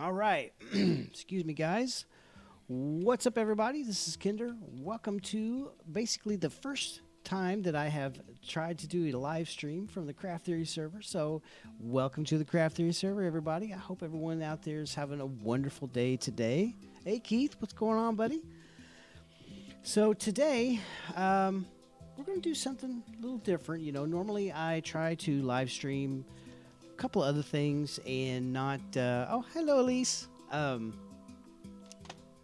All right. Excuse me, guys. What's up, everybody? This is Kender. Welcome to basically the first time that I have tried to do a live stream from the Craft Theory server. So, welcome to the Craft Theory server, everybody. I hope everyone out there is having a wonderful day today. Hey, Keith, what's going on, buddy? So, today, we're going to do something a little different. You know, normally I try to live stream couple other things and not oh, hello, Elise.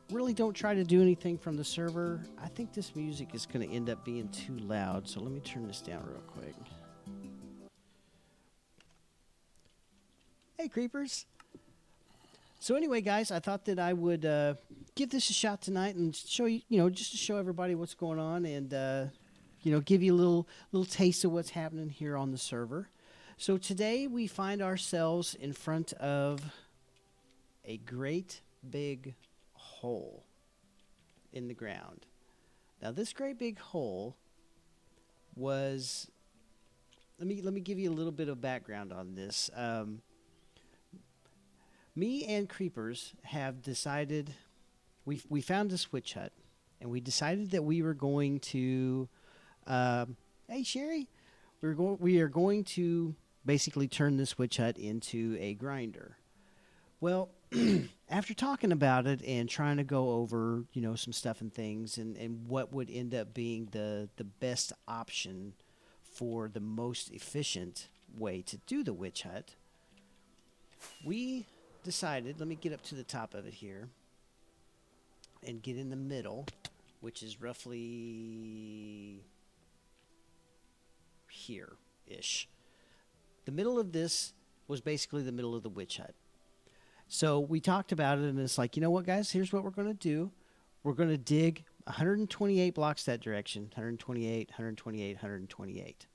Really don't try to do anything from the server. I think this music is going to end up being too loud, so let me turn this down real quick. Hey, creepers. So anyway, guys, I thought that I would give this a shot tonight and show you, just to show everybody what's going on and give you a little taste of what's happening here on the server. So today we find ourselves in front of a great big hole in the ground. Now this great big hole was, let me give you a little bit of background on this. Me and Creepers have decided, we found this witch hut, and we decided that we were going to, hey Sherry, we are going to basically turn this witch hut into a grinder. Well, after talking about it and trying to go over, some stuff and things and what would end up being the best option for the most efficient way to do the witch hut, we decided, let me get up to the top of it here and get in the middle, which is roughly here-ish. The middle of this was basically the middle of the witch hut. So we talked about it, and it's like, you know what, guys? Here's what we're going to do. We're going to dig 128 blocks that direction, 128, 128, 128.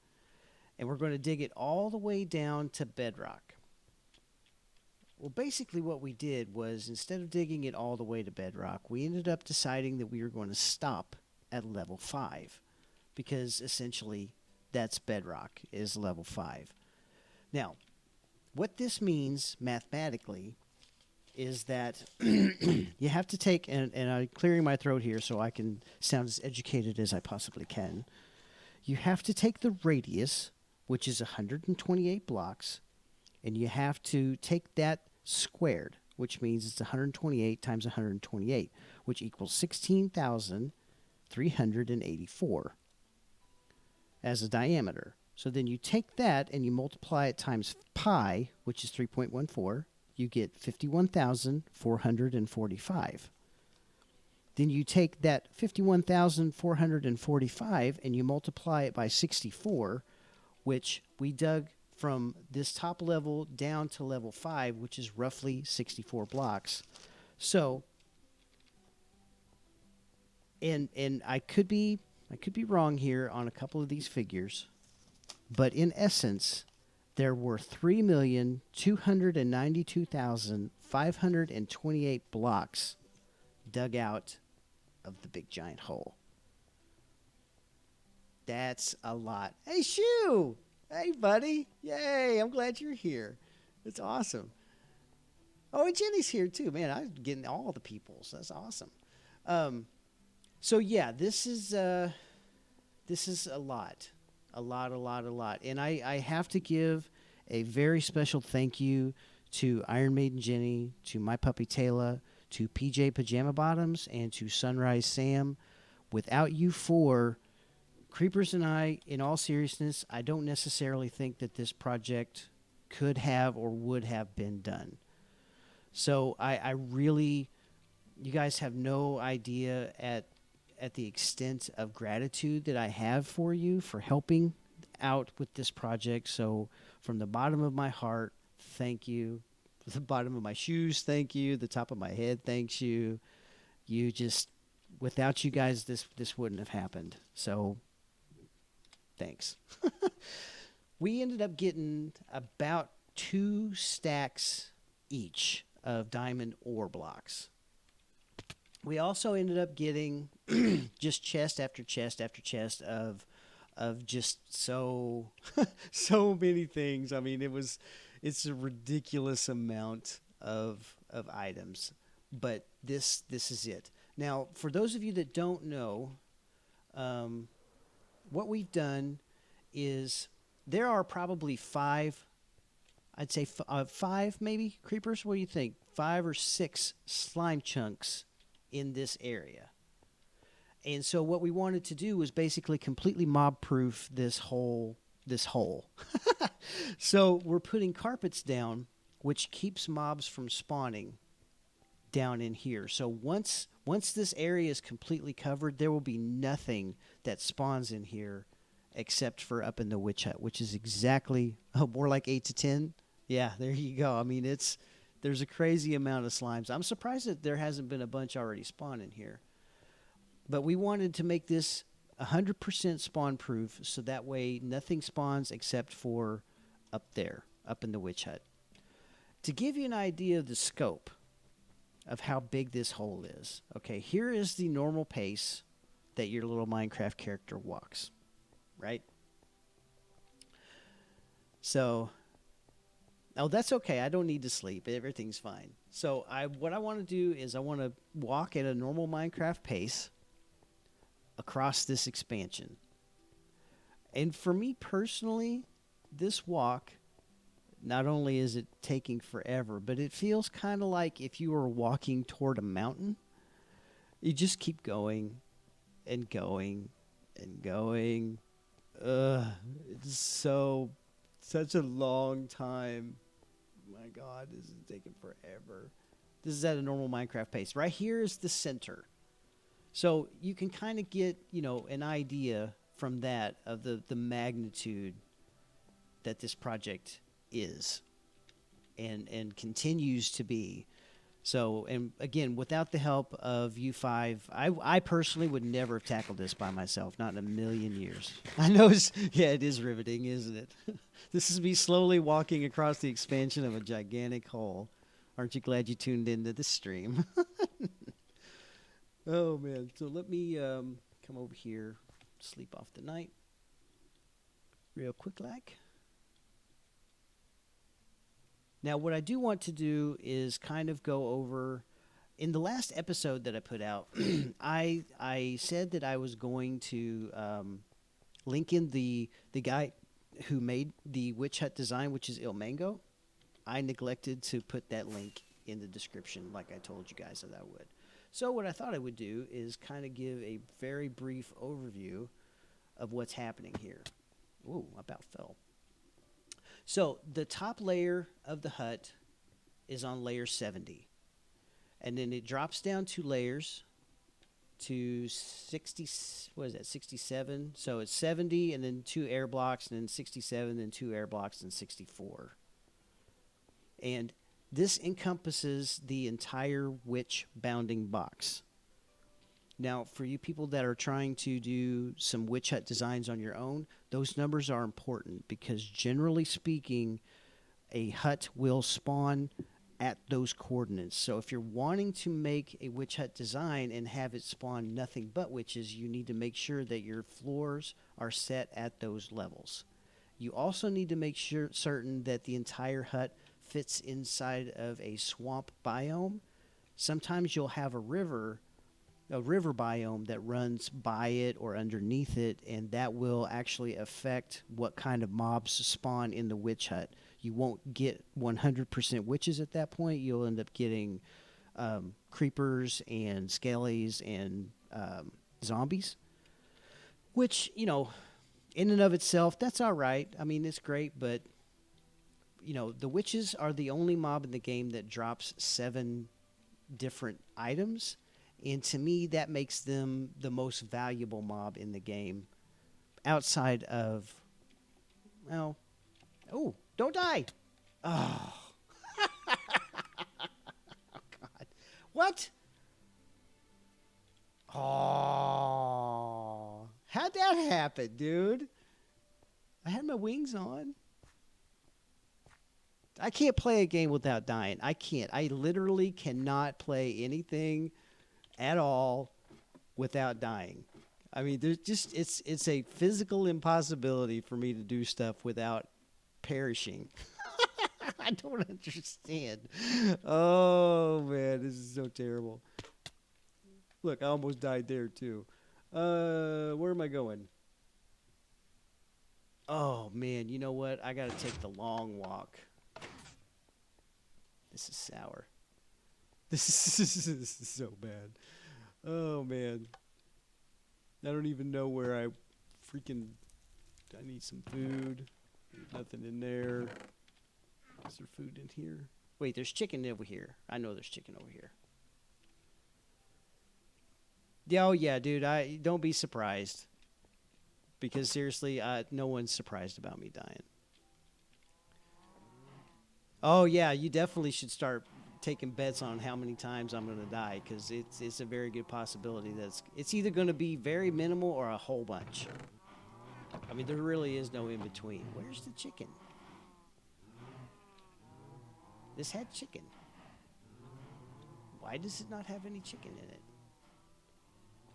And we're going to dig it all the way down to bedrock. Well, basically what we did was, instead of digging it all the way to bedrock, we ended up deciding that we were going to stop at level 5. Because essentially, that's bedrock, is level 5. Now, what this means mathematically is that you have to take, and I'm clearing my throat here so I can sound as educated as I possibly can. You have to take the radius, which is 128 blocks, and you have to take that squared, which means it's 128 times 128, which equals 16,384 as a diameter. So then you take that and you multiply it times pi, which is 3.14. You get 51,445. Then you take that 51,445 and you multiply it by 64, which we dug from this top level down to level 5, which is roughly 64 blocks. So, and I could be wrong here on a couple of these figures. But in essence, there were 3,292,528 blocks dug out of the big giant hole. That's a lot. Hey, Shoo! Hey, buddy. Yay, I'm glad you're here. It's awesome. Oh, and Jenny's here, too. Man, I'm getting all the peoples. That's awesome. So, yeah, this is a lot. A lot. And I have to give a very special thank you to Iron Maiden Jenny, to My Puppy Taylor, to PJ Pajama Bottoms, and to Sunrise Sam. Without you four, Creepers and I, in all seriousness, I don't necessarily think that this project could have or would have been done. So I really, you guys have no idea at the extent of gratitude that I have for you for helping out with this project. So from the bottom of my heart, thank you. The bottom of my shoes, thank you. The top of my head, thanks you. You just, without you guys, this wouldn't have happened. So thanks. We ended up getting about 2 stacks each of diamond ore blocks. We also ended up getting just chest after chest after chest of just so many things. I mean, it's a ridiculous amount of items, but this is it. Now, for those of you that don't know, um, what we've done is there are probably five. I'd say five, maybe creepers. What do you think? 5 or 6 slime chunks in this area. And so what we wanted to do was basically completely mob proof this hole. So we're putting carpets down, which keeps mobs from spawning down in here. So once this area is completely covered, there will be nothing that spawns in here except for up in the witch hut, which is exactly more like 8 to 10. Yeah, there you go. I mean, there's a crazy amount of slimes. I'm surprised that there hasn't been a bunch already spawning here. But we wanted to make this 100% spawn proof, so that way nothing spawns except for up there, up in the witch hut. To give you an idea of the scope of how big this hole is, okay, here is the normal pace that your little Minecraft character walks, right? So, oh, that's okay. I don't need to sleep. Everything's fine. So what I want to do is I want to walk at a normal Minecraft pace across this expansion. And for me personally, this walk, not only is it taking forever, but it feels kind of like if you were walking toward a mountain. You just keep going and going and going. It's such a long time. My God, this is taking forever. This is at a normal Minecraft pace. Right here is the center. So you can kind of get, an idea from that of the magnitude that this project is and continues to be. So, and again, without the help of you five, I personally would never have tackled this by myself, not in a million years. I know it is riveting, isn't it? This is me slowly walking across the expansion of a gigantic hole. Aren't you glad you tuned into this stream? Oh, man. So let me come over here, sleep off the night real quick like. Now, what I do want to is kind of go over, in the last episode that I put out, I said that I was going to link in the guy who made the witch hut design, which is Il Mango. I neglected to put that link in the description like I told you guys that I would. So what I thought I would do is kind of give a very brief overview of what's happening here. Ooh, I about fell. So the top layer of the hut is on layer 70. And then it drops down 2 layers to 60, 67? So it's 70 and then 2 air blocks, and then 67, then 2 air blocks, and 64. And this encompasses the entire witch bounding box. Now, for you people that are trying to do some witch hut designs on your own, those numbers are important because generally speaking, a hut will spawn at those coordinates. So if you're wanting to make a witch hut design and have it spawn nothing but witches, you need to make sure that your floors are set at those levels. You also need to make certain that the entire hut fits inside of a swamp biome. Sometimes you'll have a river biome that runs by it or underneath it, and that will actually affect what kind of mobs spawn in the witch hut. You won't get 100% witches at that point. You'll end up getting creepers and skellies and zombies, which, in and of itself, that's all right. I mean, it's great, but the witches are the only mob in the game that drops 7 different items. And to me, that makes them the most valuable mob in the game outside of, well, oh, don't die. Oh. God. What? Oh. How'd that happen, dude? I had my wings on. I can't play a game without dying. I can't. I literally cannot play anything at all without dying. I mean, there's just it's a physical impossibility for me to do stuff without perishing. I don't understand. Oh man, this is so terrible. Look, I almost died there too. Where am I going? Oh man, you know what? I gotta take the long walk. This is sour. This is so bad. Oh man, I don't even know where I freaking. I need some food. Nothing in there. Is there food in here? Wait, there's chicken over here. I know there's chicken over here. Yeah, oh yeah, dude. I don't be surprised because seriously, no one's surprised about me dying. Oh yeah, you definitely should start taking bets on how many times I'm going to die because it's a very good possibility that it's either going to be very minimal or a whole bunch. I mean, there really is no in between. Where's the chicken? This had chicken. Why does it not have any chicken in it?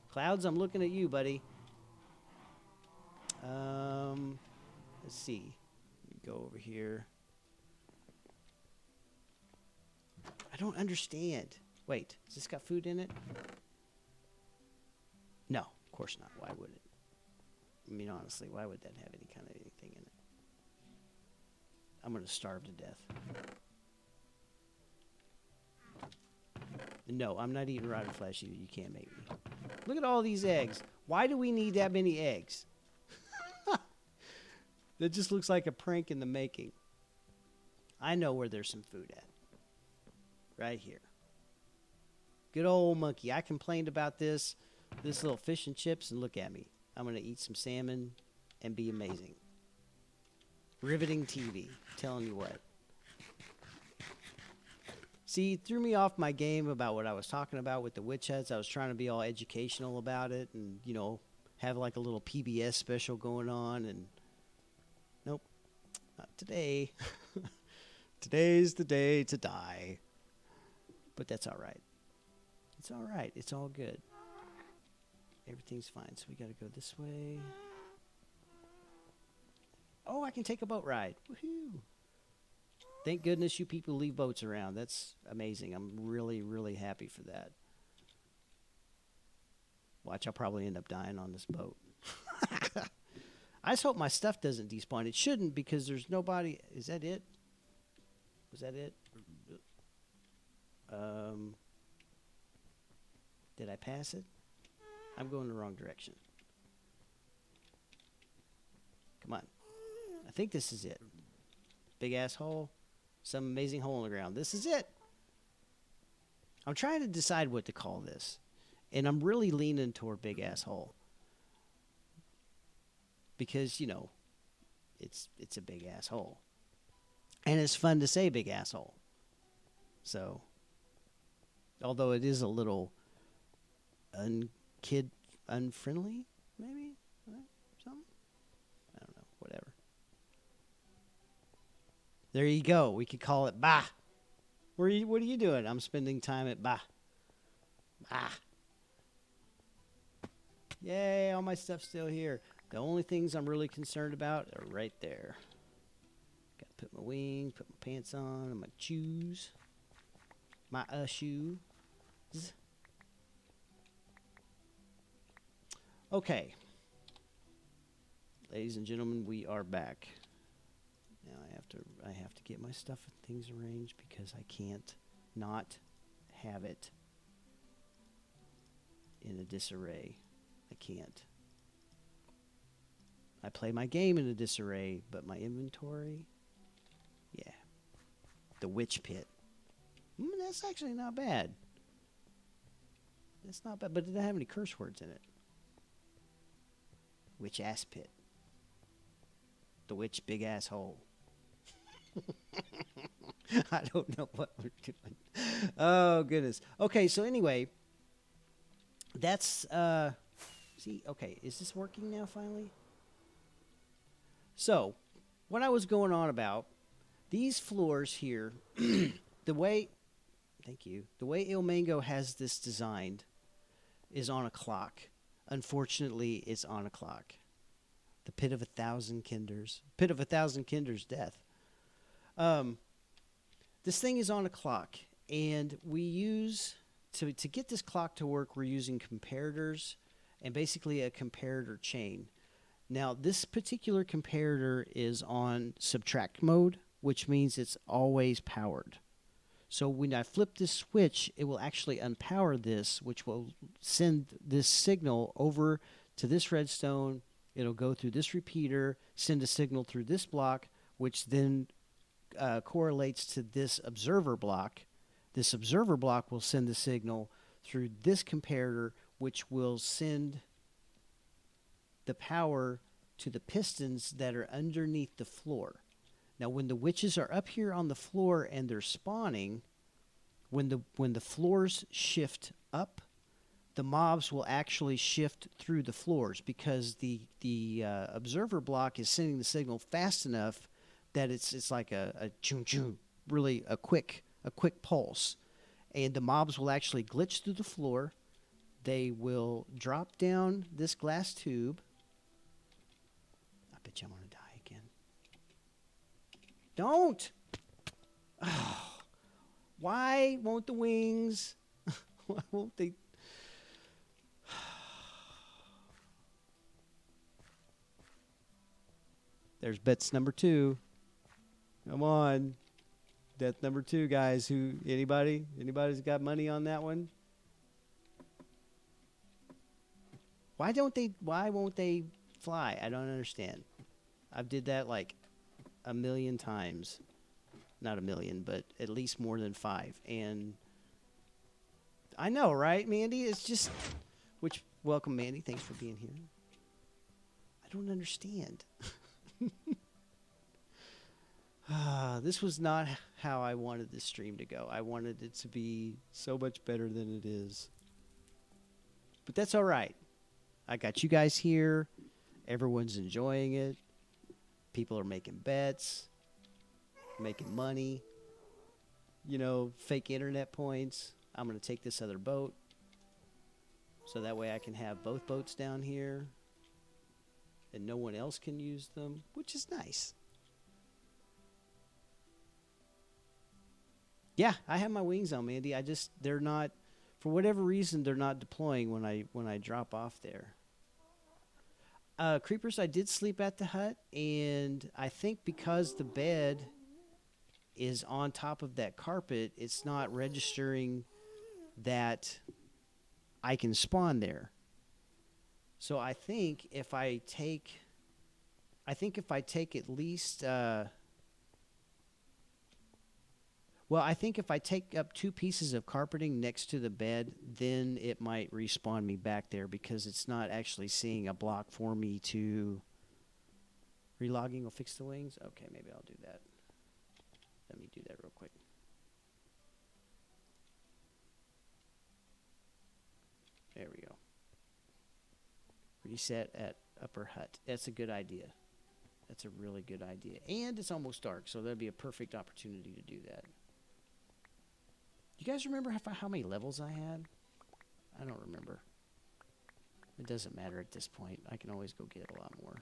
Clouds, I'm looking at you, buddy. Let's see. Let me go over here. I don't understand. Wait, has this got food in it? No, of course not. Why would it? I mean, honestly, why would that have any kind of anything in it? I'm going to starve to death. No, I'm not eating rotten flesh. You can't make me. Look at all these eggs. Why do we need that many eggs? That just looks like a prank in the making. I know where there's some food at. Right here. Good old monkey. I complained about this little fish and chips, and look at me. I'm going to eat some salmon and be amazing. Riveting TV. Telling you what. See, it threw me off my game about what I was talking about with the witch huts. I was trying to be all educational about it and, have like a little PBS special going on. And nope, not today. Today's the day to die. But that's all right. It's all right. It's all good. Everything's fine. So we got to go this way. Oh, I can take a boat ride. Woohoo. Thank goodness you people leave boats around. That's amazing. I'm really, really happy for that. Watch, I'll probably end up dying on this boat. I just hope my stuff doesn't despawn. It shouldn't because there's nobody. Is that it? Was that it? Did I pass it? I'm going the wrong direction. Come on. I think this is it. Big ass hole. Some amazing hole in the ground. This is it. I'm trying to decide what to call this. And I'm really leaning toward big ass hole. Because, it's a big ass hole. And it's fun to say big asshole. So, although it is a little kid unfriendly, maybe? Something? I don't know. Whatever. There you go. We could call it Bah. What are you doing? I'm spending time at Bah. Bah. Yay, all my stuff's still here. The only things I'm really concerned about are right there. Gotta put my wings, put my pants on, and my shoes. My shoes. Okay. Ladies and gentlemen, we are back. Now I have to get my stuff and things arranged because I can't not have it in a disarray. I can't. I play my game in a disarray, but my inventory, yeah. The witch pit. That's actually not bad. That's not bad, but it didn't have any curse words in it. Witch ass pit. The witch big ass hole. I don't know what we're doing. Oh, goodness. Okay, so anyway, that's, see, okay, is this working now finally? So, what I was going on about, these floors here, the way, thank you, the way Il Mango has this designed is on a clock. Unfortunately, it's on a clock. The pit of 1,000 Kenders. Pit of 1,000 Kenders death. This thing is on a clock, and we use to get this clock to work. We're using comparators, and basically a comparator chain. Now, this particular comparator is on subtract mode, which means it's always powered. So when I flip this switch, it will actually unpower this, which will send this signal over to this redstone. It'll go through this repeater, send a signal through this block, which then correlates to this observer block. This observer block will send the signal through this comparator, which will send the power to the pistons that are underneath the floor. Now, when the witches are up here on the floor and they're spawning, when the floors shift up, the mobs will actually shift through the floors because the observer block is sending the signal fast enough that it's like a choo choo, really a quick pulse, and the mobs will actually glitch through the floor. They will drop down this glass tube. I bet you I'm gonna die again. Don't. Oh, why won't the wings? Why won't they? There's bets number 2. Come on. Death number 2, guys. Anybody's got money on that one? Why won't they fly? I don't understand. I've did that like a million times. Not a million, but at least more than 5. And I know, right, Mandy? It's just welcome, Mandy. Thanks for being here. I don't understand. This was not how I wanted this stream to go. I wanted it to be so much better than it is. But that's all right. I got you guys here. Everyone's enjoying it. People are making bets, making money, fake internet points. I'm going to take this other boat so that way I can have both boats down here and no one else can use them, which is nice. Yeah, I have my wings on, Mandy. They're not, for whatever reason, they're not deploying when I drop off there. Creepers, I did sleep at the hut, and I think because the bed is on top of that carpet, it's not registering that I can spawn there. So I think if I take at least I think if I take up 2 pieces of carpeting next to the bed, then it might respawn me back there because it's not actually seeing a block for me to... Relogging will fix the wings? Okay, maybe I'll do that. Let me do that real quick. There we go. Reset at upper hut. That's a good idea. That's a really good idea. And it's almost dark, so that'd be a perfect opportunity to do that. You guys remember how many levels I had? I don't remember. It doesn't matter at this point. I can always go get a lot more.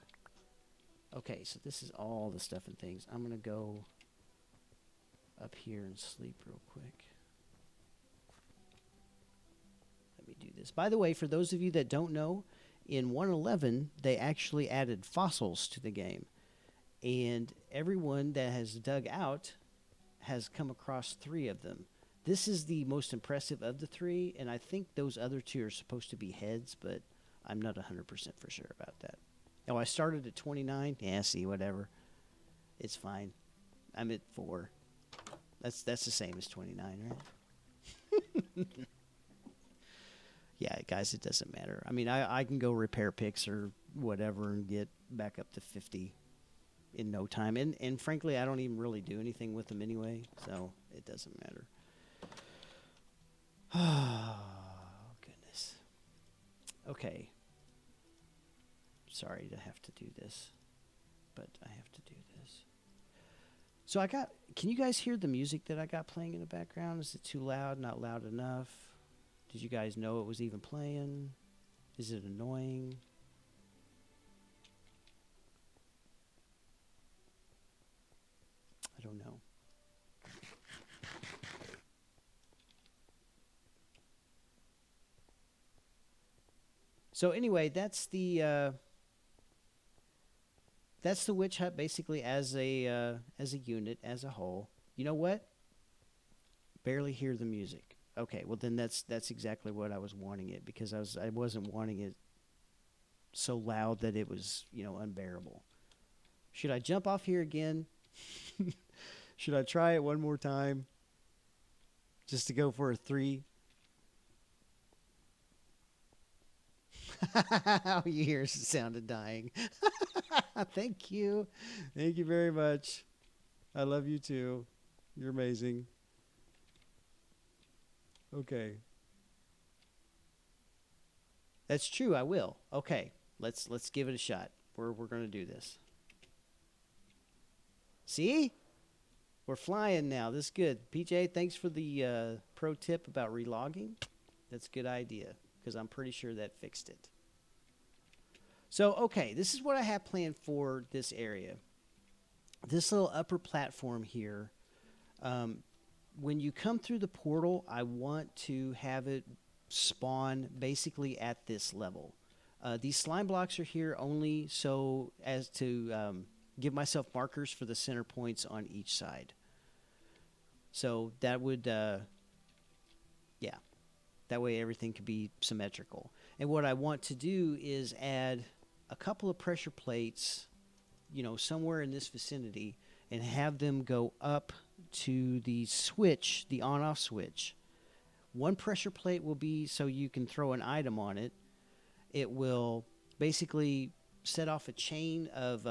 Okay, so this is all the stuff and things. I'm going to go up here and sleep real quick. Let me do this. By the way, for those of you that don't know, in 1.11, they actually added fossils to the game. And everyone that has dug out has come across 3 of them. This is the most impressive of the 3, and I think those other 2 are supposed to be heads, but I'm not 100% for sure about that. Oh, I started at 29. Yeah, see, whatever. It's fine. I'm at 4. That's the same as 29, right? Yeah, guys, it doesn't matter. I mean, I can go repair picks or whatever and get back up to 50 in no time. And frankly, I don't even really do anything with them anyway, so it doesn't matter. Oh, goodness. Okay. Sorry to have to do this, but I have to do this. So can you guys hear the music that I got playing in the background? Is it too loud, not loud enough? Did you guys know it was even playing? Is it annoying? I don't know. So anyway, that's the witch hut basically as a unit as a whole. You know what? Barely hear the music. Okay, well then that's exactly what I was wanting it because I wasn't wanting it so loud that it was unbearable. Should I jump off here again? Should I try it one more time just to go for a three? Your ears sounded dying. Thank you. Thank you very much. I love you too. You're amazing. Okay. That's true. I will. Okay. Let's give it a shot. We're going to do this. See? We're flying now. This is good. PJ, thanks for the pro tip about relogging. That's a good idea because I'm pretty sure that fixed it. So, okay, this is what I have planned for this area. This little upper platform here, when you come through the portal, I want to have it spawn basically at this level. These slime blocks are here only so as to give myself markers for the center points on each side. So that would, yeah, that way everything could be symmetrical. And what I want to do is add a couple of pressure plates, somewhere in this vicinity, and have them go up to the switch, the on-off switch. One pressure plate will be so you can throw an item on it. It will basically set off a chain of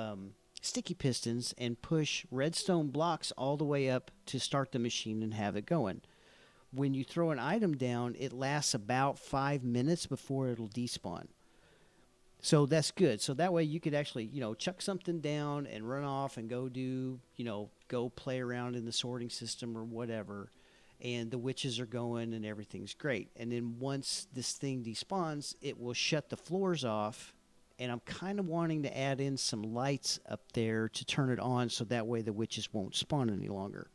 sticky pistons and push redstone blocks all the way up to start the machine and have it going. When you throw an item down, it lasts about 5 minutes before it'll despawn. So that's good. So that way you could actually, chuck something down and run off and go do, go play around in the sorting system or whatever. And the witches are going and everything's great. And then once this thing despawns, it will shut the floors off. And I'm kind of wanting to add in some lights up there to turn it on so that way the witches won't spawn any longer.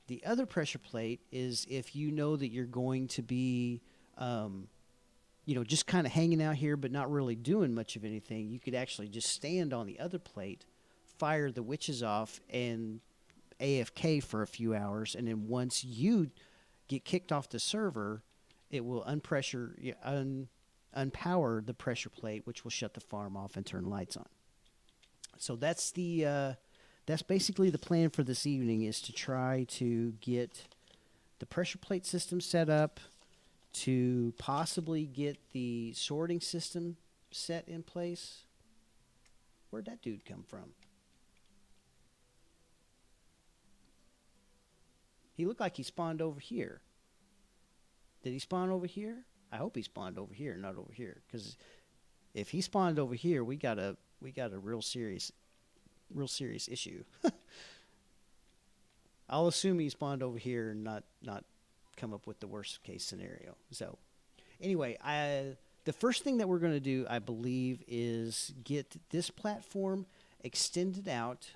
The other pressure plate is if you know that you're going to be, just kind of hanging out here but not really doing much of anything, you could actually just stand on the other plate, fire the witches off, and AFK for a few hours. And then once you get kicked off the server, it will unpower the pressure plate, which will shut the farm off and turn lights on. So that's basically the plan for this evening, is to try to get the pressure plate system set up, to possibly get the sorting system set in place. Where'd that dude come from? He looked like he spawned over here. Did he spawn over here? I hope he spawned over here, not over here. Because if he spawned over here, we got a real serious issue. I'll assume he spawned over here and not come up with the worst case scenario. So anyway, the first thing that we're going to do, I believe, is get this platform extended out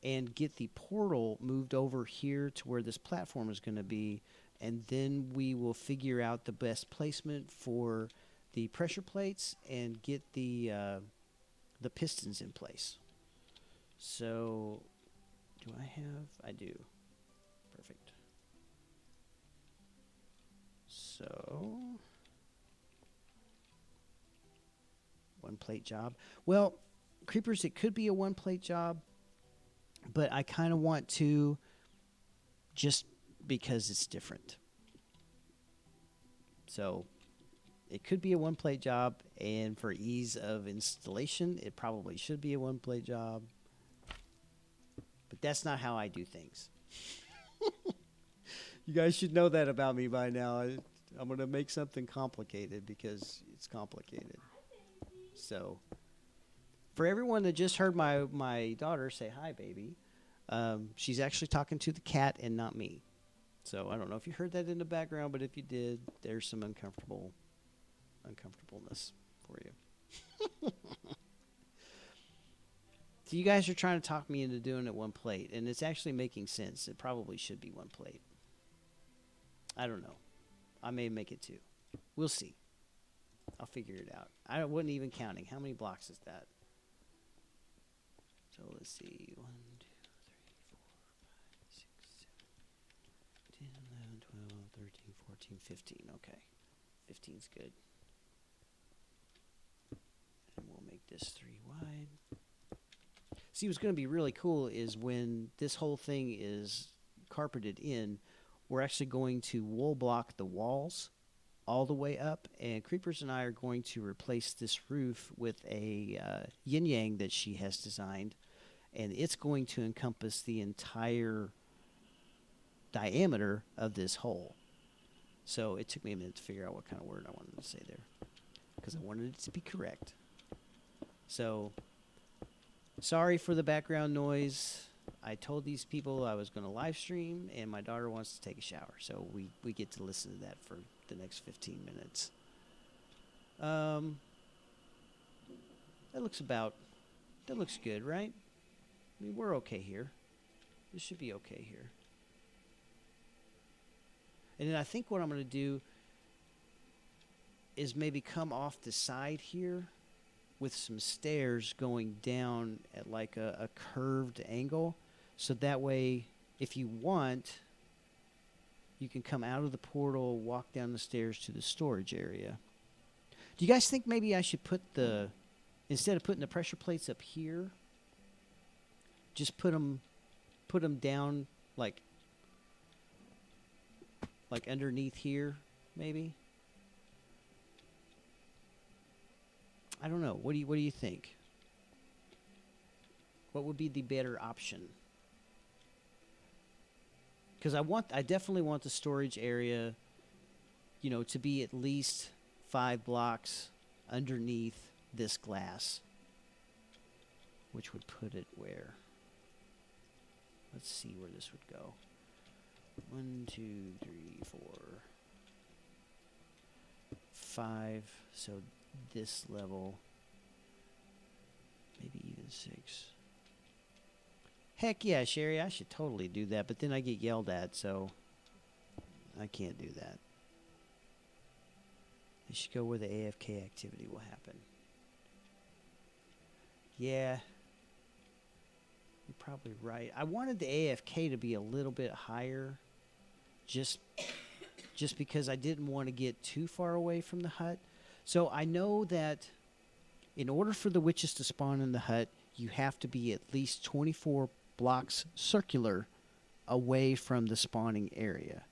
and get the portal moved over here to where this platform is going to be, and then we will figure out the best placement for the pressure plates and get the pistons in place. So, do I have? I do. Perfect. So, one plate job. Well, creepers, it could be a one plate job, but I kind of want to, just because it's different. So, it could be a one plate job, and for ease of installation, it probably should be a one plate job. But that's not how I do things. You guys should know that about me by now. I'm going to make something complicated because it's complicated. So, for everyone that just heard my daughter say, "Hi, baby," she's actually talking to the cat and not me. So, I don't know if you heard that in the background, but if you did, there's some uncomfortableness for you. So you guys are trying to talk me into doing it one plate, and it's actually making sense. It probably should be one plate. I don't know. I may make it two. We'll see. I'll figure it out. I wasn't even counting. How many blocks is that? So let's see. 1, 2, 3, 4, 5, 6, 7, 10, 11, 12, 13, 14, 15. Okay. 15's good. And we'll make this 3 wide. See, what's going to be really cool is when this whole thing is carpeted in, we're actually going to wool block the walls all the way up, and Creepers and I are going to replace this roof with a yin-yang that she has designed, and it's going to encompass the entire diameter of this hole. So it took me a minute to figure out what kind of word I wanted to say there, because I wanted it to be correct. So sorry for the background noise. I told these people I was going to live stream, and my daughter wants to take a shower. So we get to listen to that for the next 15 minutes. That looks good, right? I mean, we're okay here. This should be okay here. And then I think what I'm going to do is maybe come off the side here with some stairs going down at like a curved angle. So that way, if you want, you can come out of the portal, walk down the stairs to the storage area. Do you guys think maybe I should put instead of putting the pressure plates up here, just put them down like underneath here, maybe? I don't know. What do you think? What would be the better option? Because I definitely want the storage area, to be at least 5 blocks underneath this glass, which would put it where? Let's see where this would go. 1, 2, 3, 4, 5. So this level, maybe even 6. Heck yeah, Sherry, I should totally do that, but then I get yelled at, so I can't do that. I should go where the AFK activity will happen. Yeah, you're probably right. I wanted the AFK to be a little bit higher, just because I didn't want to get too far away from the hut. So I know that in order for the witches to spawn in the hut, you have to be at least 24 blocks circular away from the spawning area.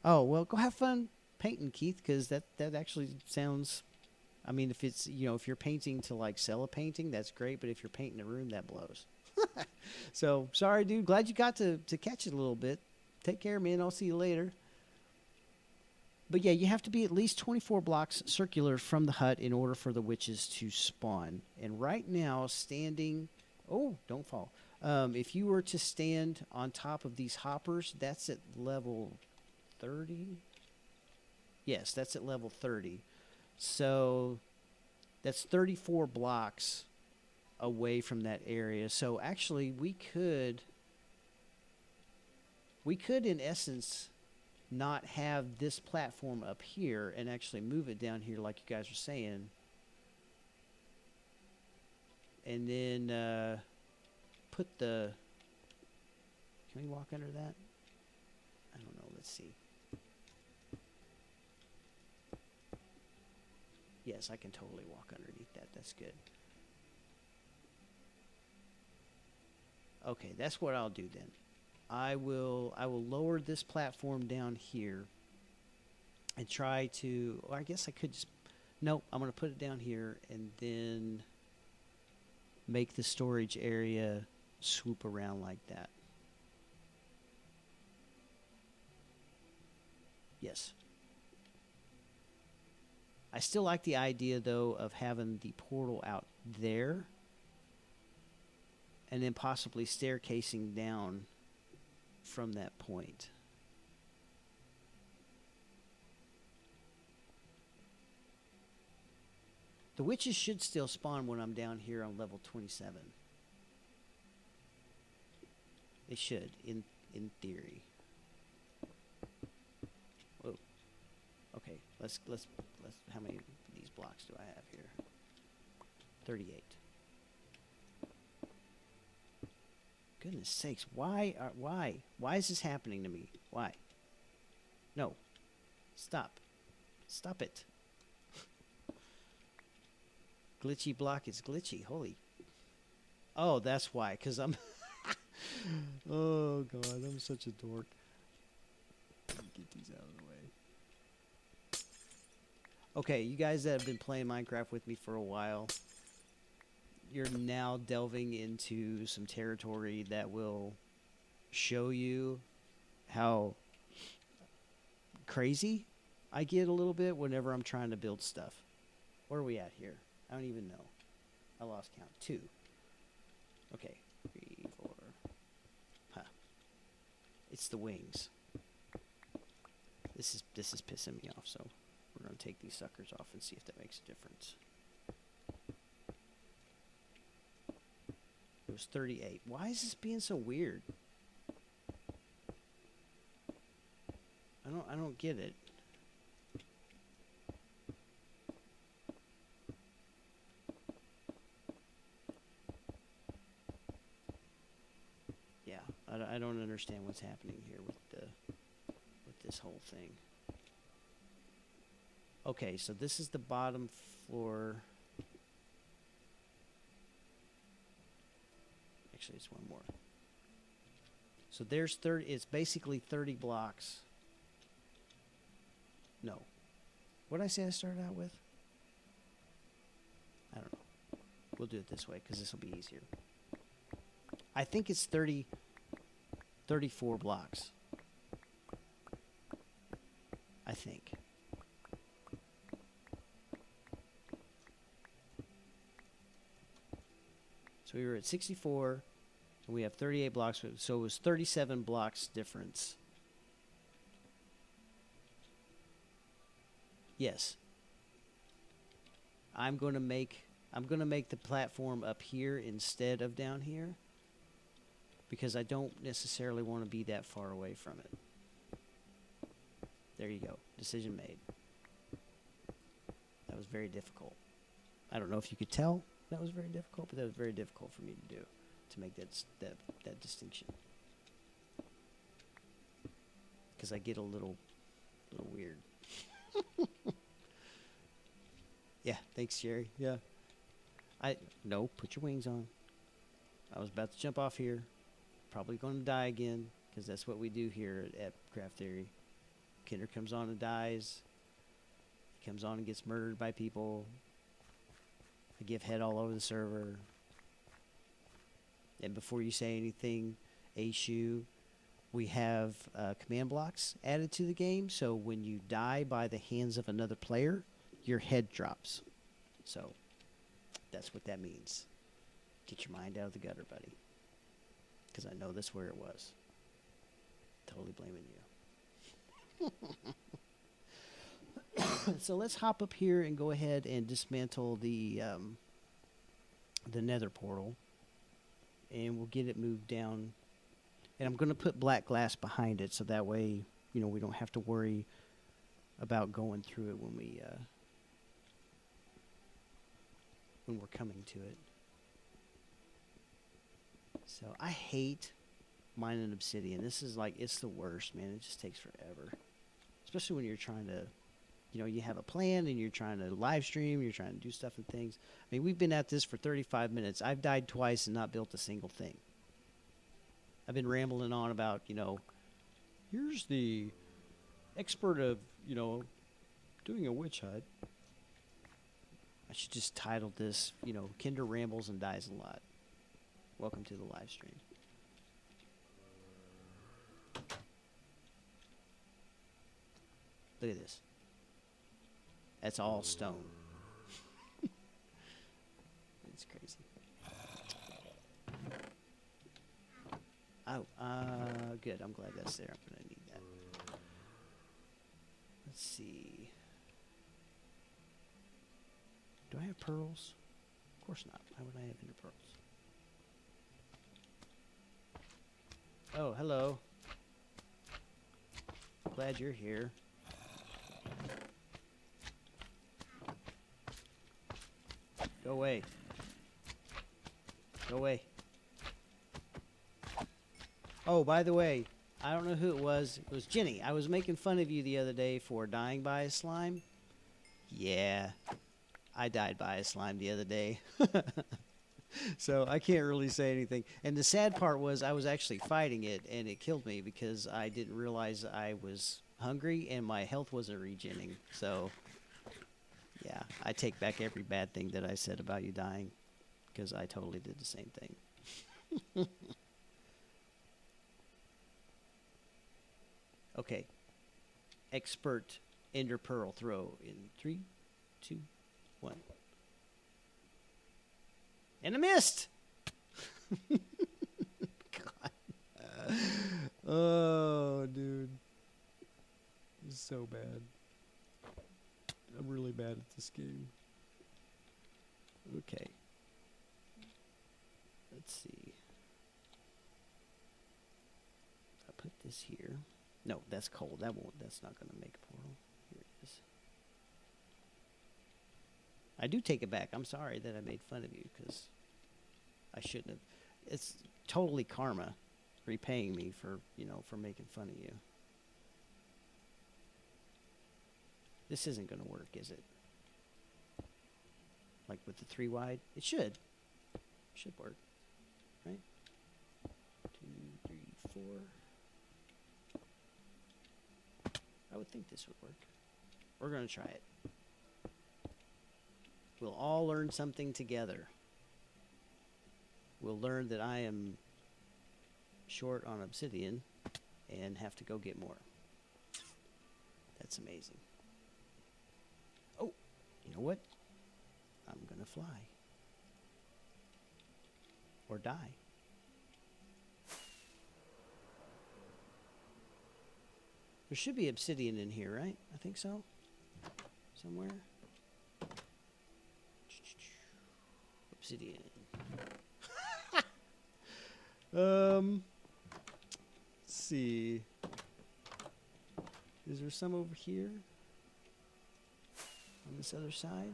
Oh, well, go have fun painting, Keith, because that actually sounds... I mean, if it's, if you're painting to, like, sell a painting, that's great, but if you're painting a room, that blows. So, sorry, dude. Glad you got to catch it a little bit. Take care, man. I'll see you later. But yeah, you have to be at least 24 blocks circular from the hut in order for the witches to spawn. And right now, standing... Oh, don't fall. If you were to stand on top of these hoppers, that's at level 30? Yes, that's at level 30. So that's 34 blocks away from that area. So actually, we could in essence not have this platform up here and actually move it down here like you guys are saying. And then put the... Can we walk under that? I don't know. Let's see. Yes, I can totally walk underneath that. That's good. Okay, that's what I'll do then. I will lower this platform down here and try to... Or I guess I could just... Nope, I'm going to put it down here and then make the storage area swoop around like that. Yes. I still like the idea, though, of having the portal out there and then possibly staircasing down from that point. The witches should still spawn when I'm down here on level 27. They should, in theory. Whoa. Okay, Let's how many of these blocks do I have here? 38. Goodness sakes, why is this happening to me? Why? No. Stop. Stop it. Glitchy block is glitchy. Holy. Oh, that's why, cuz I'm oh god, I'm such a dork. Get these out of the way. Okay, you guys that have been playing Minecraft with me for a while, you're now delving into some territory that will show you how crazy I get a little bit whenever I'm trying to build stuff. Where are we at here? I don't even know. I lost count. 2. Okay. 3, 4. Huh. It's the wings. This is pissing me off, so we're going to take these suckers off and see if that makes a difference. It was 38. Why is this being so weird? I don't get it. Yeah, I don't understand what's happening here with this whole thing. Okay, so this is the bottom floor. Actually, it's one more. So there's 30. It's basically 30 blocks. No. What did I say I started out with? I don't know. We'll do it this way because this will be easier. I think it's 34 blocks. I think. So we were at 64, and we have 38 blocks, so it was 37 blocks difference. Yes. I'm going to make the platform up here instead of down here because I don't necessarily want to be that far away from it. There you go. Decision made. That was very difficult. I don't know if you could tell that was very difficult, but that was very difficult for me to do, to make that distinction. Because I get a little weird. Yeah, thanks, Jerry. Yeah. No, put your wings on. I was about to jump off here. Probably going to die again, because that's what we do here at Craft Theory. Kender comes on and dies. He comes on and gets murdered by people. I give head all over the server. And before you say anything, Ashu, we have command blocks added to the game. So when you die by the hands of another player, your head drops. So that's what that means. Get your mind out of the gutter, buddy. Because I know that's where it was. Totally blaming you. So let's hop up here and go ahead and dismantle the nether portal. And we'll get it moved down. And I'm going to put black glass behind it so that way, we don't have to worry about going through it when we're coming to it. So I hate mining obsidian. This is it's the worst, man. It just takes forever. Especially when you're trying to, you have a plan and you're trying to live stream, you're trying to do stuff and things. I mean, we've been at this for 35 minutes. I've died twice and not built a single thing. I've been rambling on about, here's the expert of, doing a witch hut. I should just title this, Kender rambles and dies a lot. Welcome to the live stream. Look at this. That's all stone. It's crazy. Oh, good. I'm glad that's there. I'm going to need that. Let's see. Do I have pearls? Of course not. Why would I have ender pearls? Oh, hello. Glad you're here. Go away. Go away. Oh, by the way, I don't know who it was. It was Jenny. I was making fun of you the other day for dying by a slime. Yeah, I died by a slime the other day. So I can't really say anything. And the sad part was I was actually fighting it, and it killed me because I didn't realize I was hungry and my health wasn't regening. So, yeah, I take back every bad thing that I said about you dying because I totally did the same thing. Okay. Expert Ender Pearl throw in 3, 2, 1. And I missed! God. Oh, dude. This is so bad. I'm really bad at this game. Okay. Let's see. If I put this here. No, that's cold. That's not going to make a portal. Here it is. I do take it back. I'm sorry that I made fun of you because I shouldn't have. It's totally karma repaying me for, for making fun of you. This isn't going to work, is it? Like with the 3 wide? It should. Should work. Right? 2, 3, 4. I would think this would work. We're going to try it. We'll all learn something together. We'll learn that I am short on obsidian and have to go get more. That's amazing. Oh, you know what? I'm going to fly. Or die. There should be obsidian in here, right? I think so. Somewhere. Obsidian. Let's see. Is there some over here? On this other side?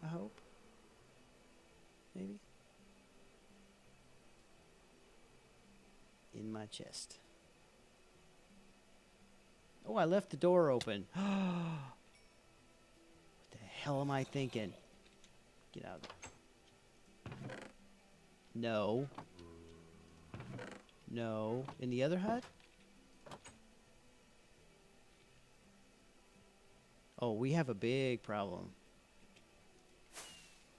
I hope. Maybe. In my chest. Oh, I left the door open. What the hell am I thinking? Get out. No. No. In the other hut? Oh, we have a big problem.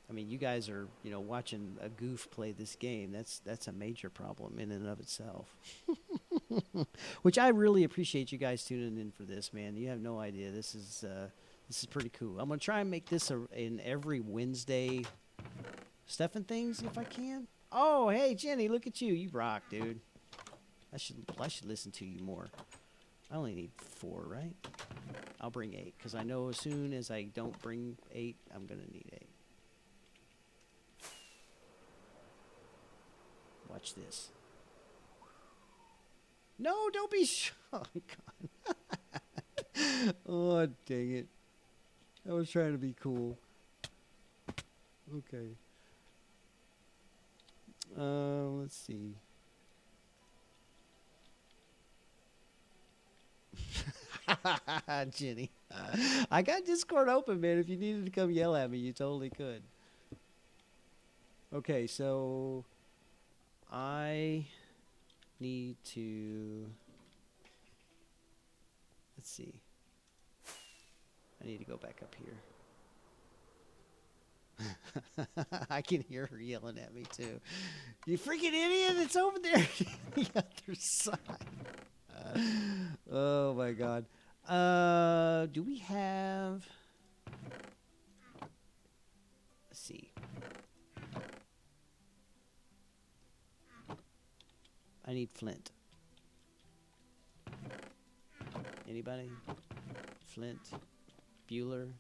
I mean, you guys are, watching a goof play this game. That's a major problem in and of itself. Which I really appreciate you guys tuning in for this, man. You have no idea. This is pretty cool. I'm gonna try and make this in every Wednesday stuff and things if I can. Oh, hey Jenny, look at you. You rock, dude. I should listen to you more. I only need 4, right? I'll bring 8 because I know as soon as I don't bring 8, I'm gonna need 8. Watch this. No, don't be oh, God. Oh, dang it. I was trying to be cool. Okay. Let's see. Jenny. I got Discord open, man. If you needed to come yell at me, you totally could. Okay, so I need to, let's see. I need to go back up here. I can hear her yelling at me too. You freaking idiot, it's over there on the other side. Oh my God. Do we have, let's see. I need flint. Anybody? Flint? Bueller?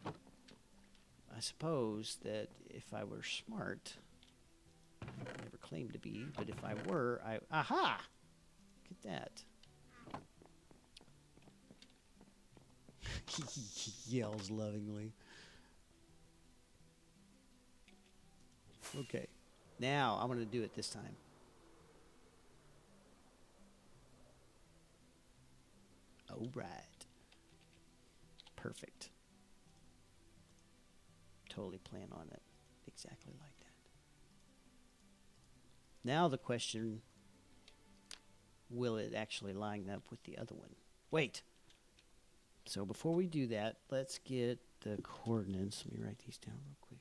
I suppose that if I were smart, I never claimed to be, but if I were, aha! Look at that. He yells lovingly. Okay. Now I'm going to do it this time. All right. Perfect. Totally plan on it exactly like that. Now the question, will it actually line up with the other one? Wait. So before we do that, let's get the coordinates. Let me write these down real quick.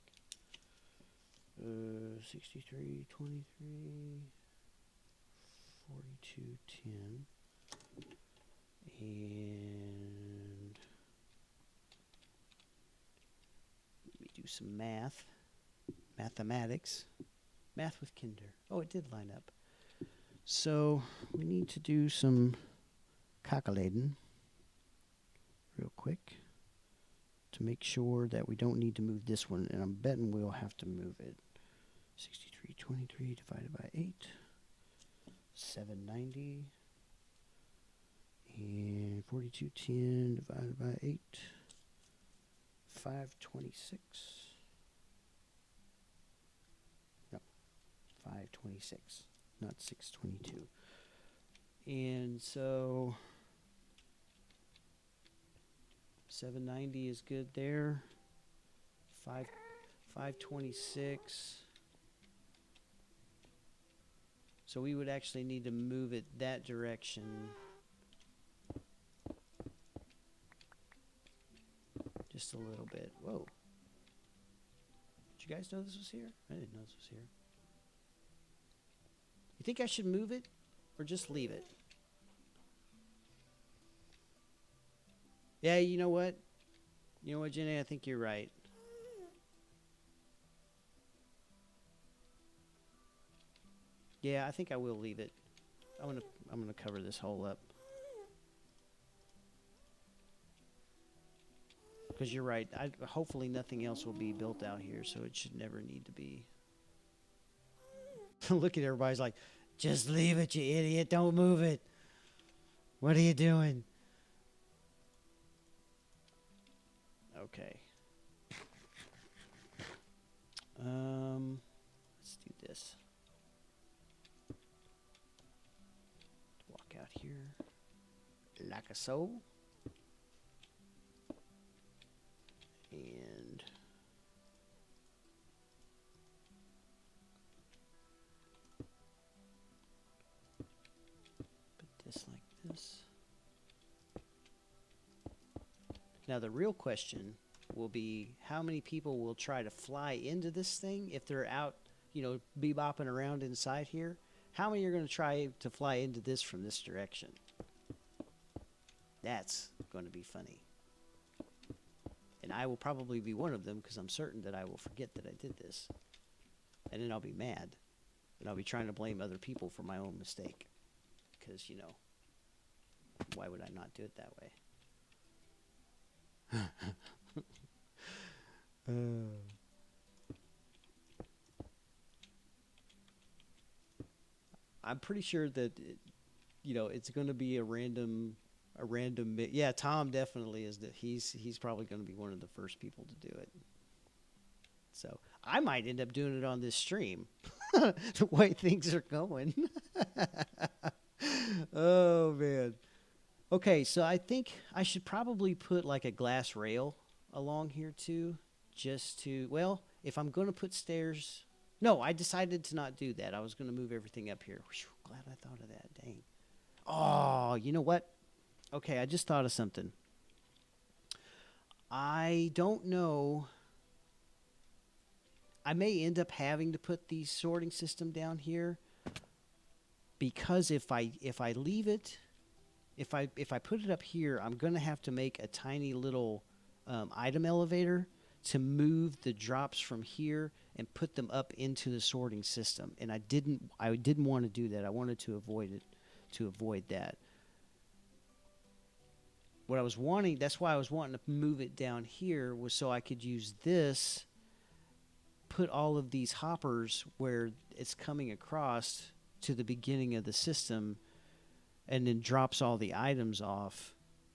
63, 23, 42, 10. And let me do some math. Mathematics. Math with Kender. Oh, it did line up. So we need to do some calculating real quick to make sure that we don't need to move this one. And I'm betting we'll have to move it. 6323 divided by 8. 790. And 4210 divided by 8. 526. No, 526, not 622. And so 790 is good there. 526. So we would actually need to move it that direction. Just a little bit. Whoa. Did you guys know this was here? I didn't know this was here. You think I should move it or just leave it? Yeah, you know what? You know what, Jenny? I think you're right. Yeah, I think I will leave it. I'm gonna cover this hole up. Because you're right. Hopefully nothing else will be built out here, so it should never need to be. Look at everybody's like, just leave it, you idiot. Don't move it. What are you doing? Okay. Let's do this. Walk out here like a so. And put this like this. Now the real question will be how many people will try to fly into this thing if they're out, you know, bebopping around inside here. How many are going to try to fly into this from this direction? That's going to be funny. And I will probably be one of them because I'm certain that I will forget that I did this. And then I'll be mad. And I'll be trying to blame other people for my own mistake. Because, you know, why would I not do it that way? I'm pretty sure that, you know, it's going to be a random. Yeah, Tom definitely is. He's probably going to be one of the first people to do it. So I might end up doing it on this stream, the way things are going. Oh man. Okay, so I think I should probably put like a glass rail along here too, just to, well, if I'm going to put stairs, no, I decided to not do that. I was going to move everything up here. Whew, glad I thought of that. Dang. Oh, you know what? Okay, I just thought of something. I don't know. I may end up having to put the sorting system down here because if I leave it, if I put it up here, I'm going to have to make a tiny little item elevator to move the drops from here and put them up into the sorting system. And I didn't want to do that. I wanted to avoid that. What I was wanting, that's why I was wanting to move it down here, was so I could use this, put all of these hoppers where it's coming across to the beginning of the system, and then drops all the items off,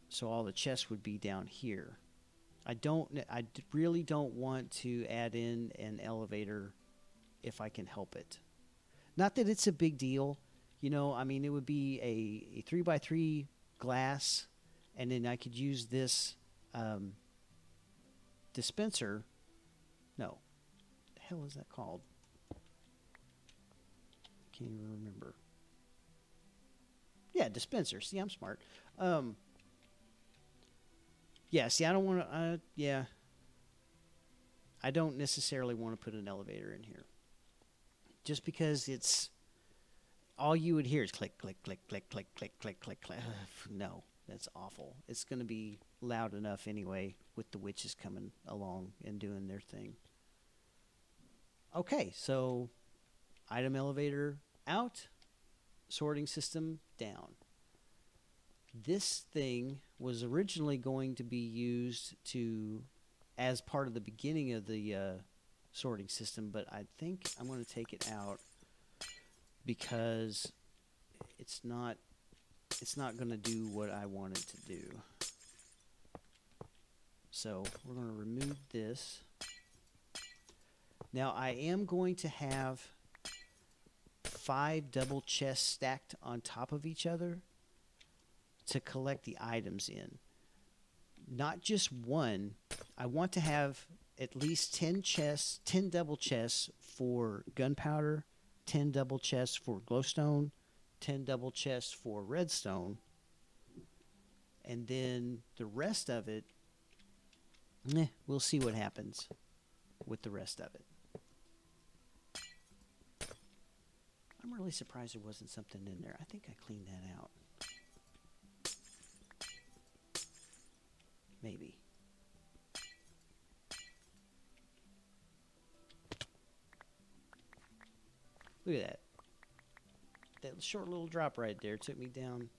so all the chests would be down here. I really don't want to add in an elevator if I can help it. Not that it's a big deal. You know, I mean, it would be a 3x3 glass, and then I could use this um, dispenser. No, the hell is that called? Can't even remember. Yeah, dispenser. See, I'm smart. Um, yeah, see, I don't want to. Yeah, I don't necessarily want to put an elevator in here, just because it's all you would hear is click, click, click, click, click, click, click, click, click. No, that's awful. It's going to be loud enough anyway with the witches coming along and doing their thing. Okay, so item elevator out, sorting system down. This thing was originally going to be used to as part of the beginning of the sorting system, but I think I'm going to take it out because it's not going to do what I want it to do. So we're going to remove this. Now I am going to have 5 double chests stacked on top of each other to collect the items in. Not just one. I want to have at least 10 chests, 10 double chests for gunpowder, 10 double chests for glowstone, 10 double chests for redstone, and then the rest of it, we'll see what happens with the rest of it. I'm really surprised there wasn't something in there. I think I cleaned that out. Maybe. Look at that. That short little drop right there took me down.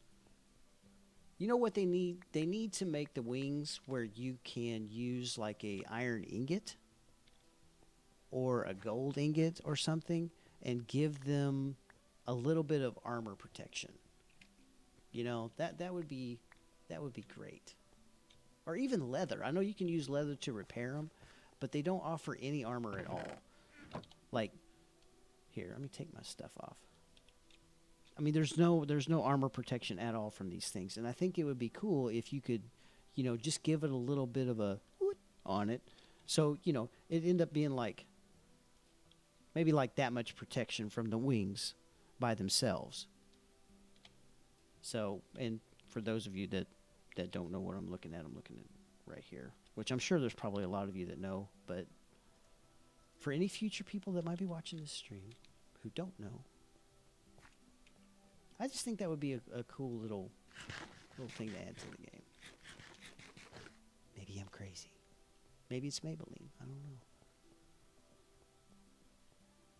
You know what they need? They need to make the wings where you can use like a iron ingot or a gold ingot or something and give them a little bit of armor protection. You know, that would be great. Or even leather. I know you can use leather to repair them, but they don't offer any armor at all. Like, here, let me take my stuff off. I mean, there's no armor protection at all from these things, and I think it would be cool if you could, you know, just give it a little bit of a whoot on it, so you know it end up being like maybe like that much protection from the wings by themselves. So, and for those of you that don't know what I'm looking at right here, which I'm sure there's probably a lot of you that know, but for any future people that might be watching this stream who don't know, I just think that would be a cool little thing to add to the game. Maybe I'm crazy. Maybe it's Maybelline. I don't know.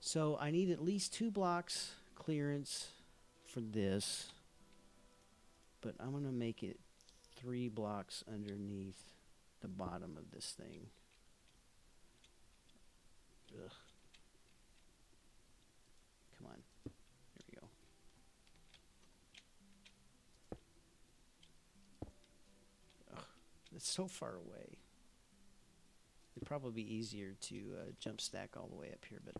So I need at least 2 blocks clearance for this, but I'm going to make it 3 blocks underneath the bottom of this thing. Ugh. Come on. There we go. Ugh. It's so far away. It'd probably be easier to jump stack all the way up here, but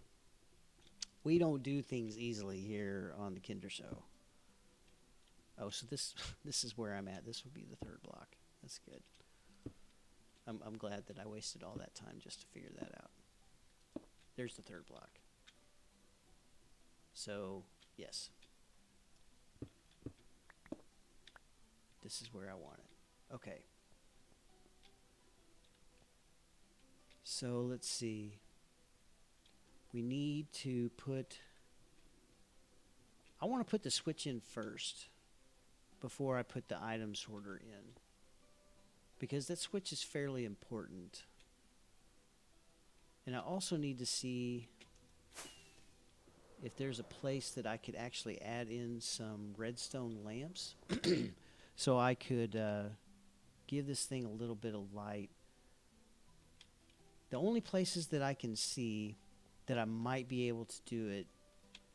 we don't do things easily here on the Kender Show. Oh, so this is where I'm at. This would be the 3rd block. That's good. I'm glad that I wasted all that time just to figure that out. There's the 3rd block. So, yes. This is where I want it. Okay. So, let's see. We need to put... I want to put the switch in first before I put the item sorter in, because that switch is fairly important. And I also need to see if there's a place that I could actually add in some redstone lamps so I could give this thing a little bit of light. The only places that I can see that I might be able to do it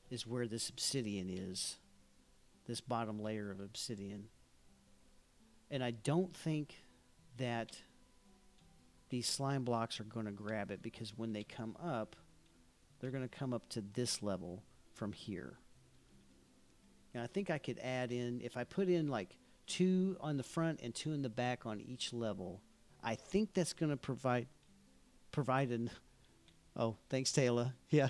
is where this obsidian is, this bottom layer of obsidian. And I don't think that these slime blocks are going to grab it, because when they come up, they're going to come up to this level from here. And I think I could add in, if I put in like 2 on the front and 2 in the back on each level, I think that's going to provide an. Oh, thanks, Taylor. Yeah.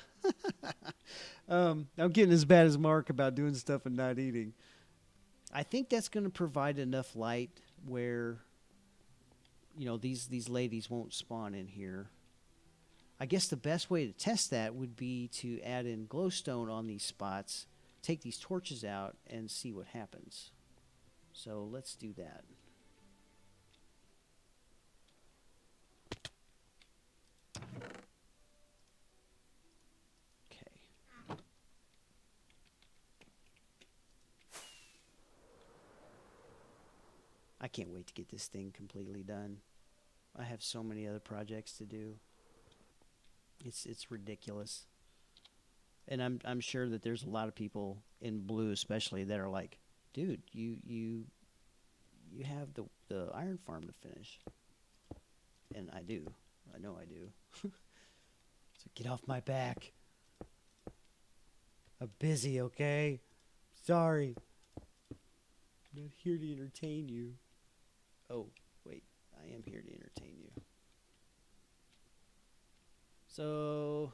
I'm getting as bad as Mark about doing stuff and not eating. I think that's going to provide enough light where, these ladies won't spawn in here. I guess the best way to test that would be to add in glowstone on these spots, take these torches out, and see what happens. So let's do that. Okay. I can't wait to get this thing completely done. I have so many other projects to do. It's ridiculous. And I'm sure that there's a lot of people in blue especially that are like, dude, you have the iron farm to finish. And I do. I know I do. So get off my back. I'm busy, okay? Sorry. I'm not here to entertain you. Oh, wait. I am here to entertain you. So,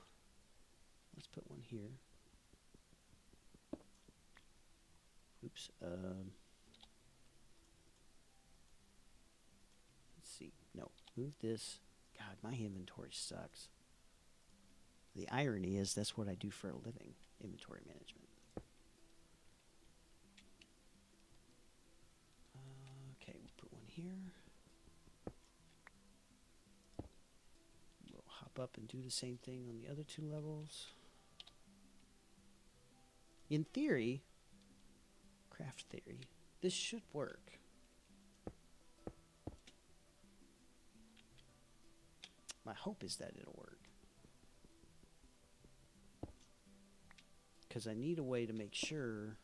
let's put one here. Oops. Let's see. No, move this. God, my inventory sucks. The irony is that's what I do for a living, inventory management. Okay, we'll put one here. We'll hop up and do the same thing on the other 2 levels. In theory, craft theory, this should work. My hope is that it'll work. Because I need a way to make sure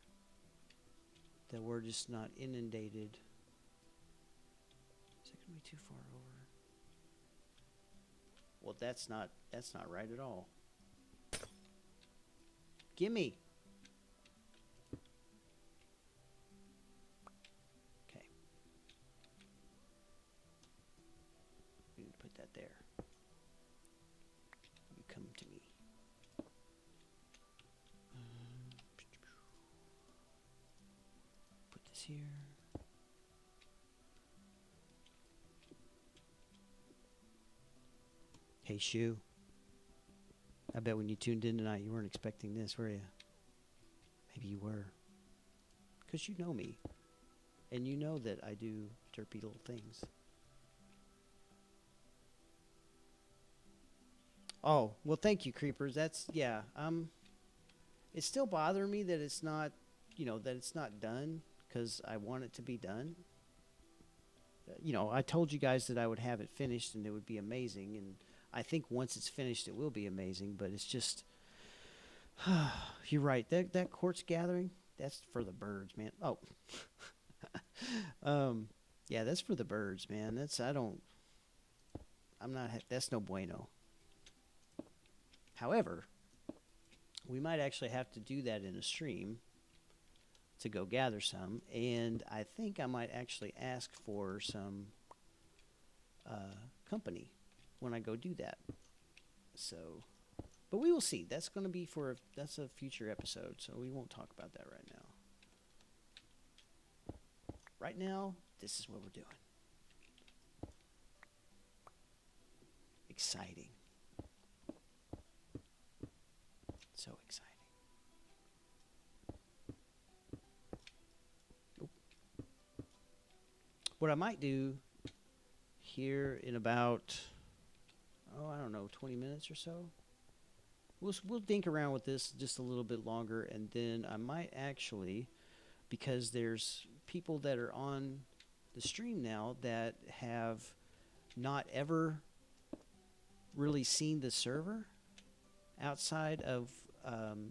that we're just not inundated. Is that going to be too far over? Well, that's not right at all. Gimme. Okay. We need to put that there. You come to me. Put this here. Hey, Shu. I bet when you tuned in tonight, you weren't expecting this, were you? Maybe you were. Because you know me. And you know that I do derpy little things. Oh, well, thank you, Creepers. That's, yeah. It's still bothering me that it's not, that it's not done. Because I want it to be done. I told you guys that I would have it finished and it would be amazing. And I think once it's finished, it will be amazing. But it's just, you're right. That quartz gathering, that's for the birds, man. Oh, yeah, that's for the birds, man. That's no bueno. However, we might actually have to do that in a stream to go gather some, and I think I might actually ask for some company when I go do that. So, but we will see. That's going to be that's a future episode, so we won't talk about that right now. Right now, this is what we're doing. Exciting. So exciting. Oop. What I might do here in about, I don't know, 20 minutes or so. We'll dink around with this just a little bit longer, and then I might actually, because there's people that are on the stream now that have not ever really seen the server outside of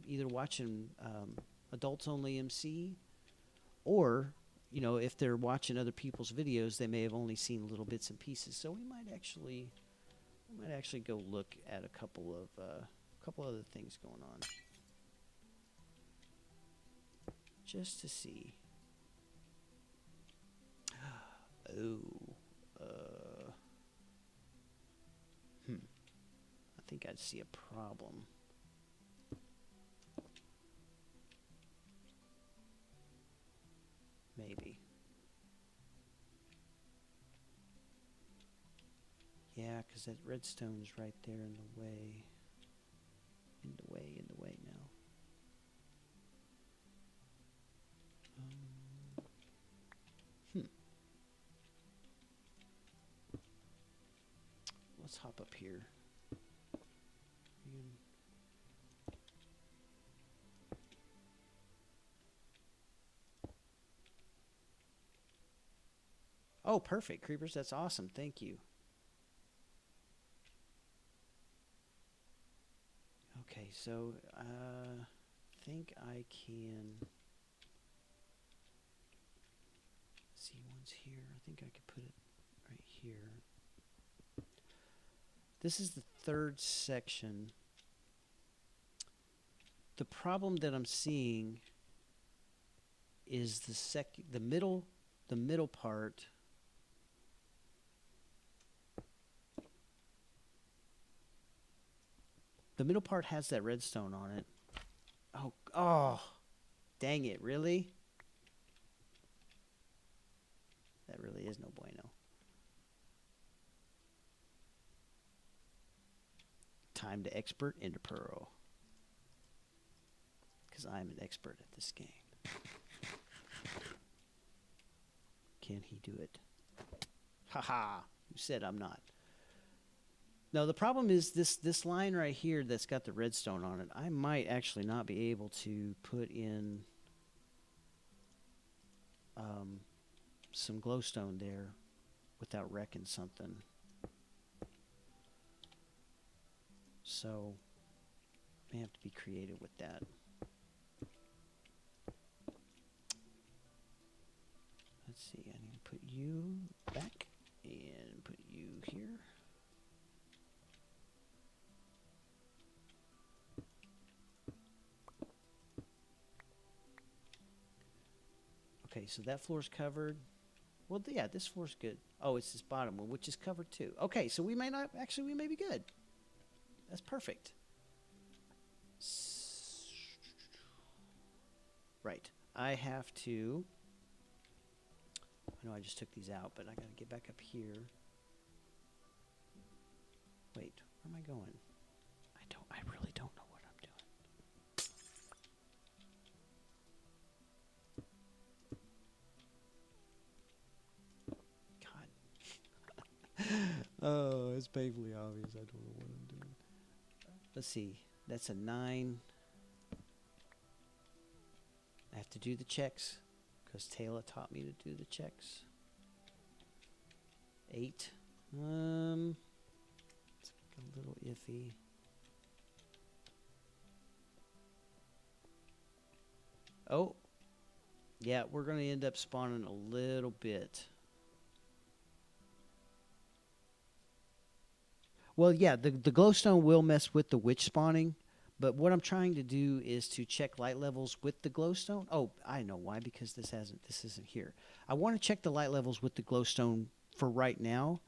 either watching Adults Only MC, or if they're watching other people's videos, they may have only seen little bits and pieces. So we might actually go look at a couple of a couple other things going on. Just to see. Oh. I think I'd see a problem. Maybe. Yeah, because that redstone's right there in the way. In the way now. Let's hop up here. Oh, perfect, creepers. That's awesome. Thank you. Okay, so I think I can see one's here. I think I could put it right here. This is the third section. The problem that I'm seeing is the middle part. The middle part has that redstone on it. Oh, dang it, really? That really is no bueno. Time to expert Ender Pearl. Because I'm an expert at this game. Can he do it? Haha, who said I'm not? No, the problem is this line right here that's got the redstone on it. I might actually not be able to put in some glowstone there without wrecking something. So I may have to be creative with that. Let's see, I need to put you back and put you here. Okay, so that floor's covered. Well, yeah, this floor's good. Oh, it's this bottom one, which is covered too. Okay, so we may not, actually, we may be good. That's perfect. Right. I have to, I know I just took these out, but I got to get back up here. Wait, where am I going? I really don't know what I'm doing. God. Oh, it's painfully obvious. I don't know what I'm doing. Let's see. That's a 9. I have to do the checks because Taylor taught me to do the checks. 8. It's a little iffy. Oh, yeah, we're going to end up spawning a little bit. Well, yeah, the glowstone will mess with the witch spawning, but what I'm trying to do is to check light levels with the glowstone. Oh, I know why, because this isn't here. I want to check the light levels with the glowstone for right now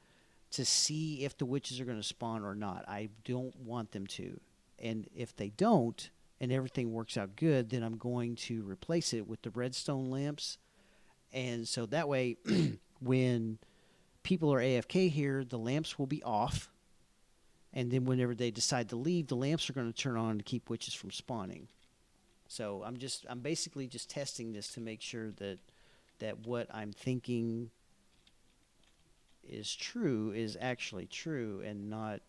to see if the witches are going to spawn or not. I don't want them to. And if they don't, and everything works out good, then I'm going to replace it with the redstone lamps. And so that way, when people are AFK here, the lamps will be off. And then whenever they decide to leave, the lamps are going to turn on to keep witches from spawning. So I'm basically just testing this to make sure that what I'm thinking is true is actually true and not,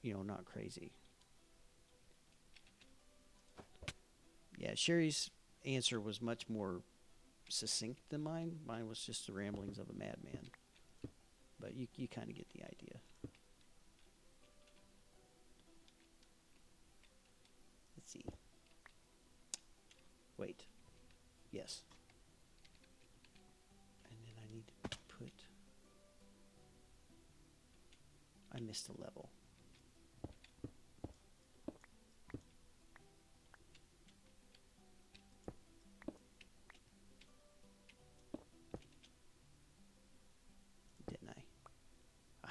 not crazy. Yeah, Sherry's answer was much more succinct than mine. Mine was just the ramblings of a madman. But you kind of get the idea. Let's see. Wait. Yes. And then I need to put... I missed a level.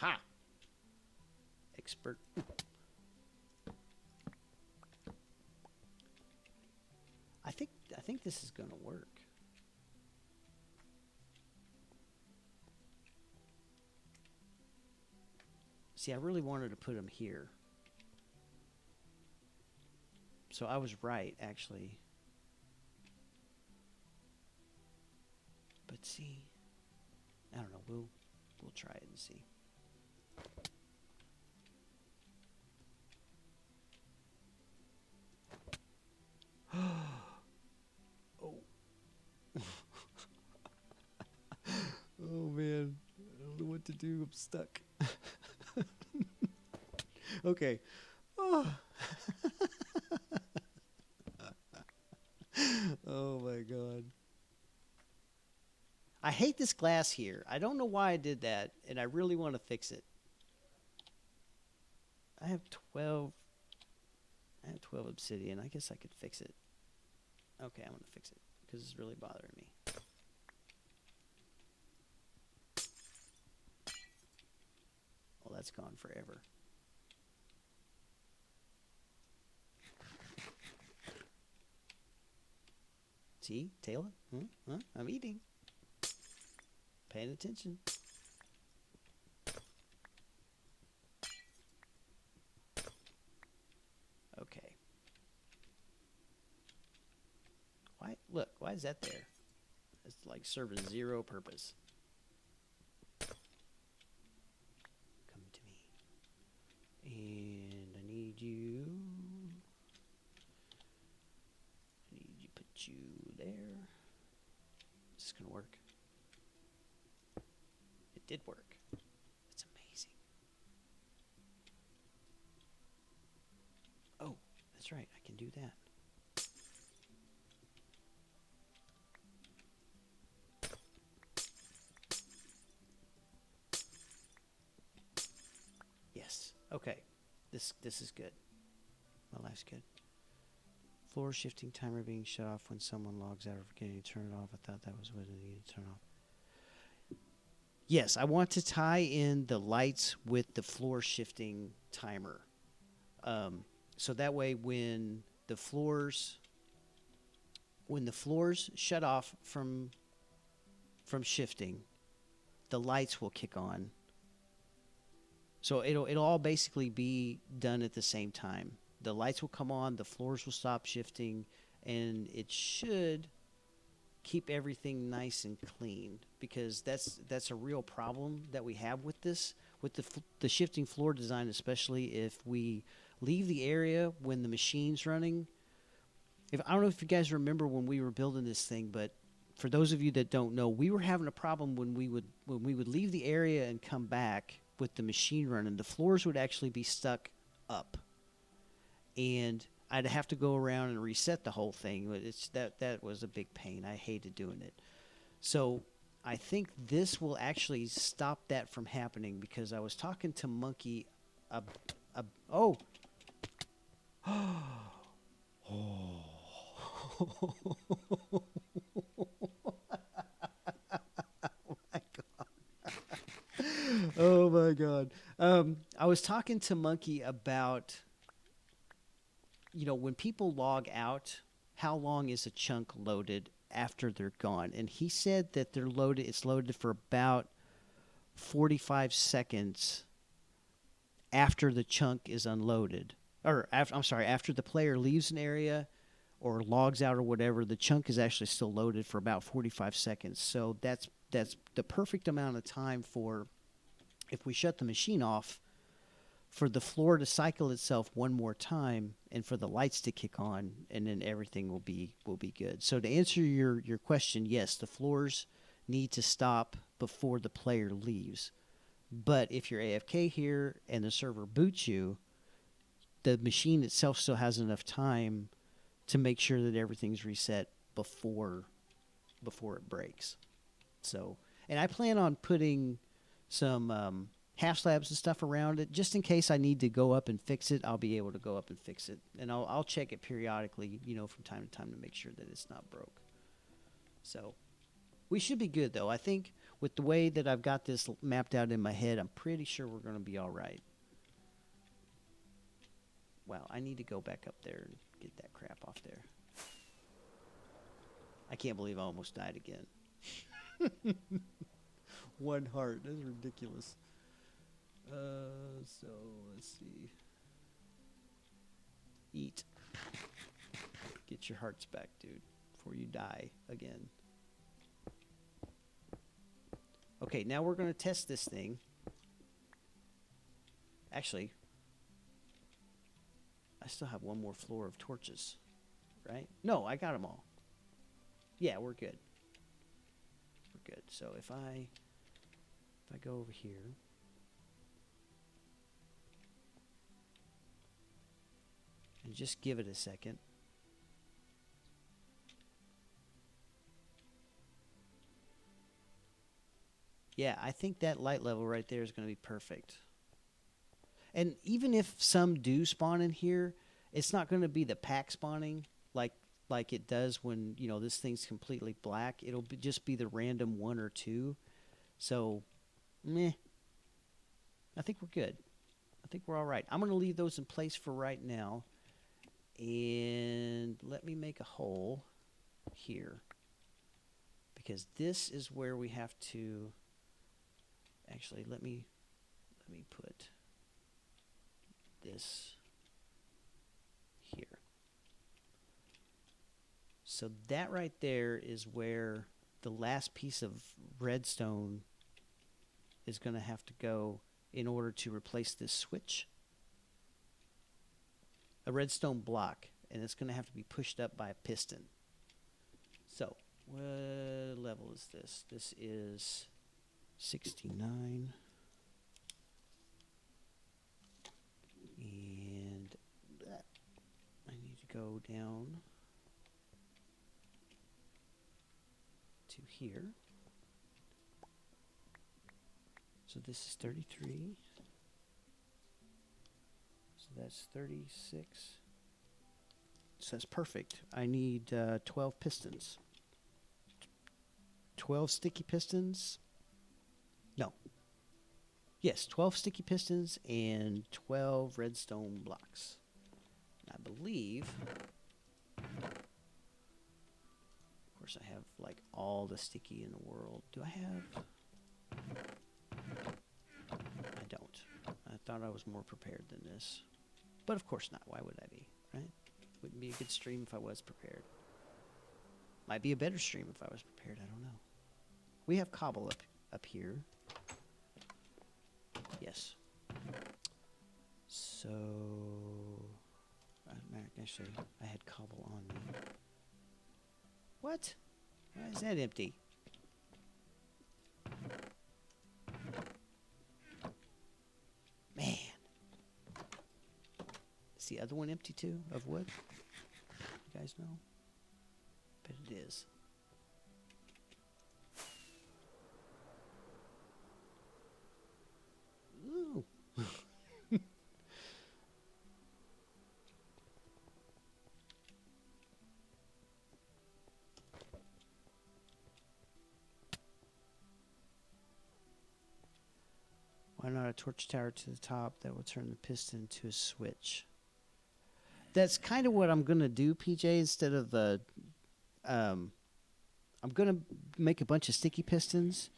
Aha! Expert. I think this is gonna work. See, I really wanted to put them here. So I was right, actually. But see, I don't know. We'll try it and see. Oh. Oh man, I don't know what to do. I'm stuck. Okay. Oh. Oh my god. I hate this glass here. I don't know why I did that, and I really want to fix it. I have 12. I have 12 obsidian. I guess I could fix it. Okay, I'm going to fix it because it's really bothering me. Well, that's gone forever. See, Taylor? Huh? I'm eating. Paying attention. Okay. Why? Look, why is that there? It's like serving zero purpose. Come to me. And I need you. I need you put you there. Is this gonna work? It did work. That's amazing. Oh, that's right. I can do that. Yes. Okay. This is good. My life's good. Floor shifting timer being shut off when someone logs out or forgetting to turn it off. I thought that was what it needed to turn off. Yes, I want to tie in the lights with the floor shifting timer. So that way when the floors shut off from shifting, the lights will kick on. So it'll all basically be done at the same time. The lights will come on, the floors will stop shifting, and it should keep everything nice and clean, because that's a real problem that we have with this, with the shifting floor design, especially if we leave the area when the machine's running. I don't know if you guys remember when we were building this thing, but for those of you that don't know, we were having a problem when we would leave the area and come back with the machine running. The floors would actually be stuck up, and I'd have to go around and reset the whole thing. That was a big pain. I hated doing it. So I think this will actually stop that from happening, because I was talking to Monkey. Oh. Oh. Oh my god. I was talking to Monkey about, when people log out, how long is a chunk loaded after they're gone? And he said that it's loaded for about 45 seconds after the chunk is unloaded. After the player leaves an area or logs out or whatever, the chunk is actually still loaded for about 45 seconds. So that's the perfect amount of time for, if we shut the machine off, for the floor to cycle itself one more time and for the lights to kick on, and then everything will be good. So to answer your question, yes, the floors need to stop before the player leaves. But if you're AFK here and the server boots you, the machine itself still has enough time to make sure that everything's reset before it breaks. So, and I plan on putting some half slabs and stuff around it, just in case I need to go up and fix it. I'll be able to go up and fix it, and I'll check it periodically, from time to time, to make sure that it's not broke. So we should be good, though. I think with the way that I've got this mapped out in my head, I'm pretty sure we're going to be all right. Wow, I need to go back up there and get that crap off there. I can't believe I almost died again. 1 heart. That's ridiculous. So let's see. Eat. Get your hearts back, dude, before you die again. Okay, now we're going to test this thing. Actually, I still have 1 more floor of torches, right? No, I got them all. Yeah, we're good. We're good. So if I go over here, and just give it a second. Yeah, I think that light level right there is going to be perfect. And even if some do spawn in here, it's not going to be the pack spawning like it does when, you know, this thing's completely black. It'll just be the random 1 or 2. So, meh. I think we're good. I think we're all right. I'm going to leave those in place for right now. And let me make a hole here. Because this is where we have to... Actually, let me put this here. So that right there is where the last piece of redstone is going to have to go in order to replace this switch. A redstone block, and it's going to have to be pushed up by a piston. So, what level is this? This is 69. And I need to go down to here. So this is 33. So that's 36. So that's perfect. I need 12 pistons. 12 sticky pistons. No. Yes, 12 sticky pistons and 12 redstone blocks. And I believe, of course, I have like all the sticky in the world. Do I have? I don't. I thought I was more prepared than this. But of course not. Why would I be, right? Wouldn't be a good stream if I was prepared. Might be a better stream if I was prepared. I don't know. We have cobble up here. Yes. So, actually, I had cobble on me. What? Why is that empty? Man. Is the other one empty too, of wood? You guys know? Bet it is. Ooh. Why not a torch tower to the top that will turn the piston to a switch? That's kind of what I'm going to do, PJ, instead of the... I'm going to make a bunch of sticky pistons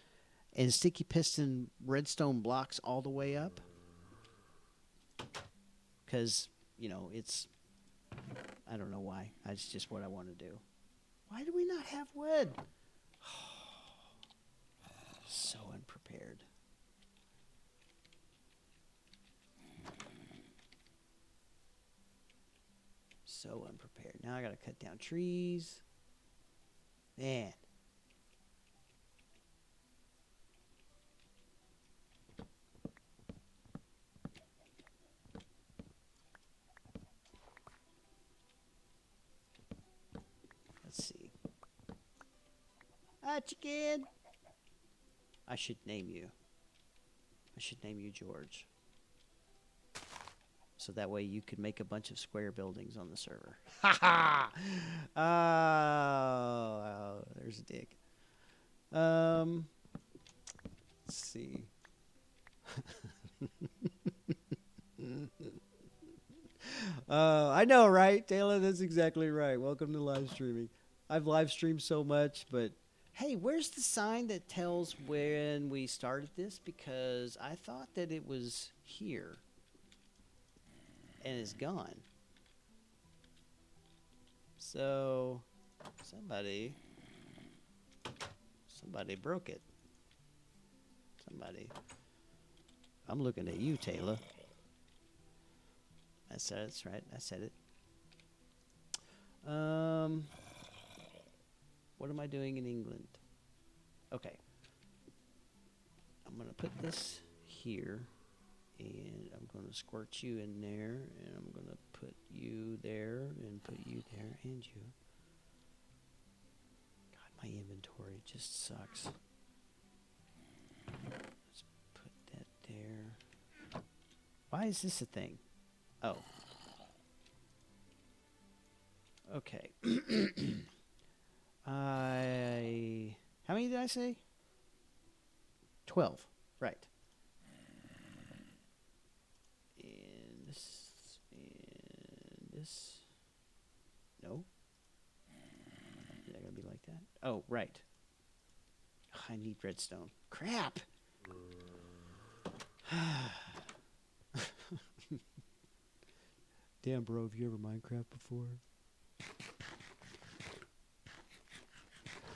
and sticky piston redstone blocks all the way up. Because, you know, it's... I don't know why. That's just what I want to do. Why do we not have wood? So unprepared. So unprepared. Now I got to cut down trees. Man. Let's see. Ah, chicken. I should name you. I should name you George. So that way you could make a bunch of square buildings on the server. Ha ha! Oh, there's a dig. see. I know, right, Taylor? That's exactly right. Welcome to live streaming. I've live streamed so much, but hey, where's the sign that tells when we started this? Because I thought that it was here and it's gone. So somebody broke it. Somebody. I'm looking at you, Taylor. That's right. I said it. What am I doing in England? Okay. I'm going to put this here, and I'm going to squirt you in there, and I'm going to put you there, and put you there, and you. God, my inventory just sucks. Let's put that there. Why is this a thing? Oh. Okay. How many did I say? 12. Right. And this. No. Is that going to be like that? Oh, right. I need redstone. Crap. Damn, bro, have you ever Minecraft before?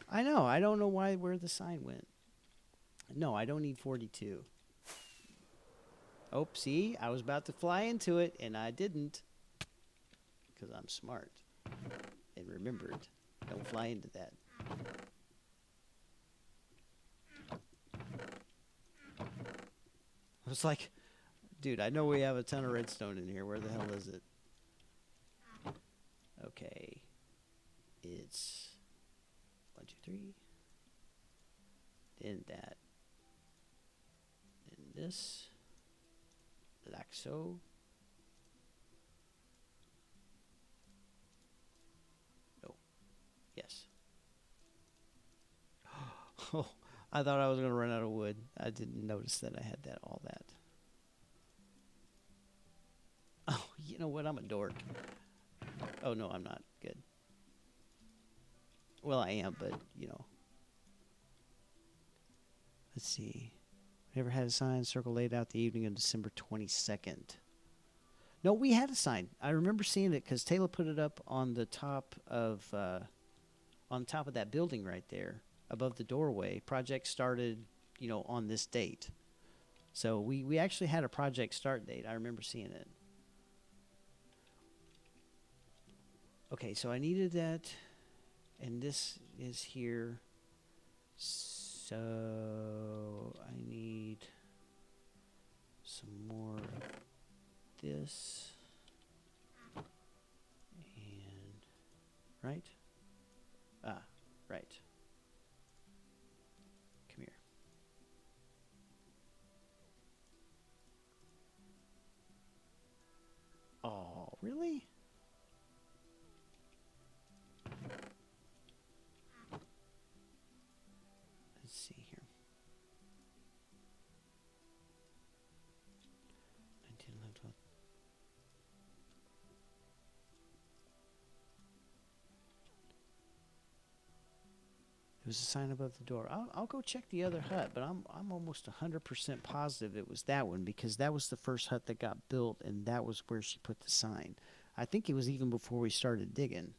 I know. I don't know where the sign went. No, I don't need 42. Oh, see? I was about to fly into it, and I didn't. Because I'm smart. And remembered. Don't fly into that. I was like, dude, I know we have a ton of redstone in here. Where the hell is it? Okay. It's 1, 2, 3. Then that. Then this. Like so. No. Yes. Oh, I thought I was going to run out of wood. I didn't notice that I had all that. Oh, you know what? I'm a dork. Oh, no, I'm not. Good. Well, I am, but, you know. Let's see. Never had a sign circle laid out the evening of December 22nd. No, we had a sign. I remember seeing it because Taylor put it up on the top of that building right there, above the doorway. Project started, on this date. So we actually had a project start date. I remember seeing it. Okay, so I needed that, and this is here. So I need some more of this. And, right? Ah, right. Come here. Oh, really? Let's see here. 19, 11, 12. There was a sign above the door. I'll go check the other hut, but I'm almost 100% positive it was that one because that was the first hut that got built, and that was where she put the sign. I think it was even before we started digging.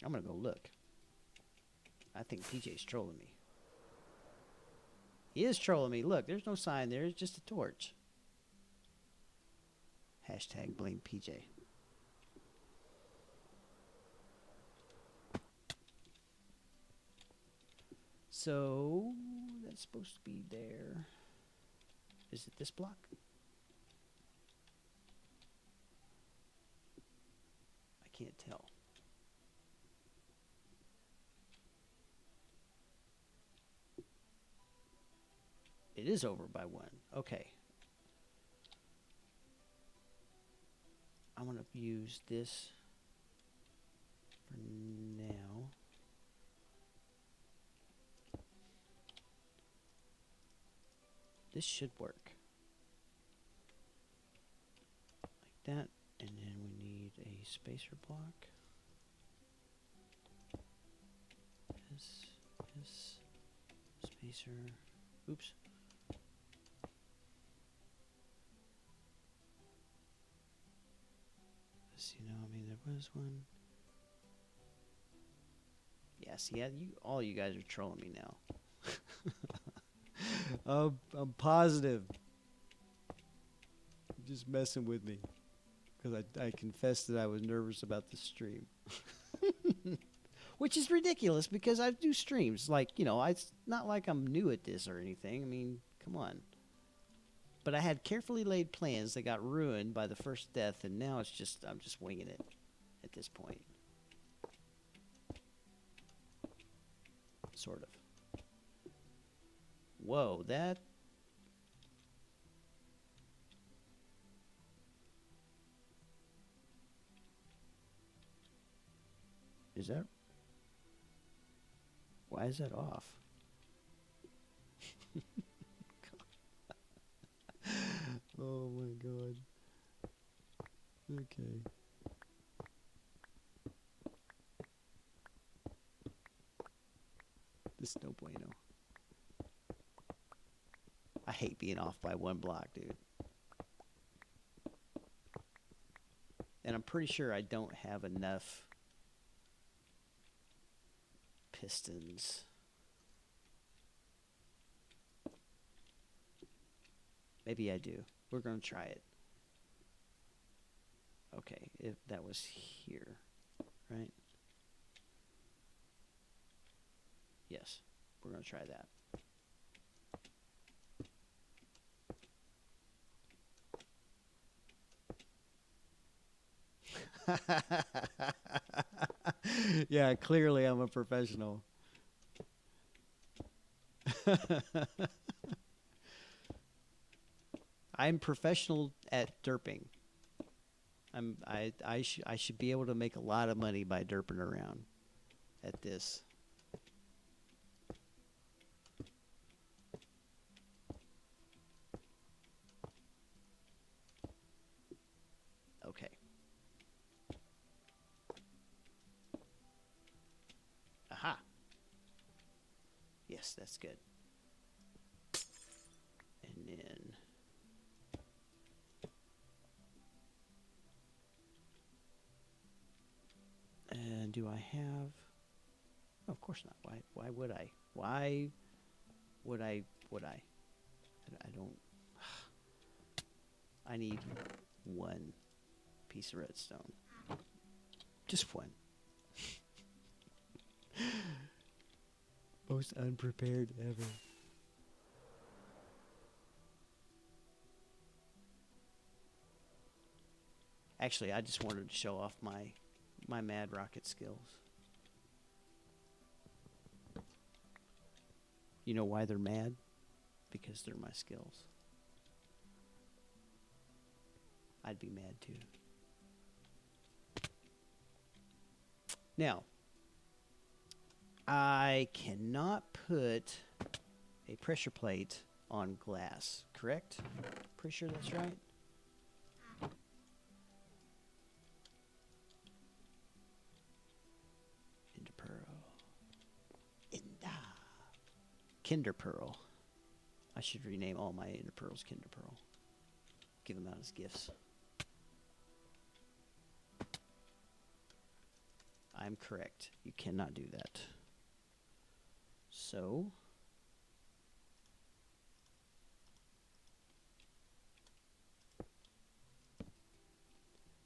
I'm gonna go look. I think PJ's trolling me. He is trolling me. Look, there's no sign there. It's just a torch. Hashtag blame PJ. So, that's supposed to be there. Is it this block? I can't tell. It is over by 1. Okay. I'm going to use this for now. This should work. Like that. And then we need a spacer block. This spacer. Oops. I mean, there was one. Yeah, see, all you guys are trolling me now. I'm positive. You're just messing with me. Because I confessed that I was nervous about the stream. Which is ridiculous because I do streams. Like, it's not like I'm new at this or anything. I mean, come on. But I had carefully laid plans that got ruined by the first death, and now I'm just winging it at this point. Sort of. Whoa, that... Is that... Why is that off? Oh my god. Okay. This is no bueno. I hate being off by one block, dude. And I'm pretty sure I don't have enough pistons. Maybe I do. We're going to try it. Okay, if that was here, right? Yes, we're going to try that. Yeah, clearly I'm a professional. I'm professional at derping. I should be able to make a lot of money by derping around at this. Okay. Aha. Yes, that's good. And then do I have... Oh, of course not. Why would I? Why would I? I don't... I need one piece of redstone. Just one. Most unprepared ever. Actually, I just wanted to show off my mad rocket skills. You know why they're mad? Because they're my skills. I'd be mad too. Now, I cannot put a pressure plate on glass, correct? Pretty sure that's right. Ender pearl. Kender pearl. I should rename all my ender pearls Kender pearl. Give them out as gifts. I'm correct. You cannot do that. So...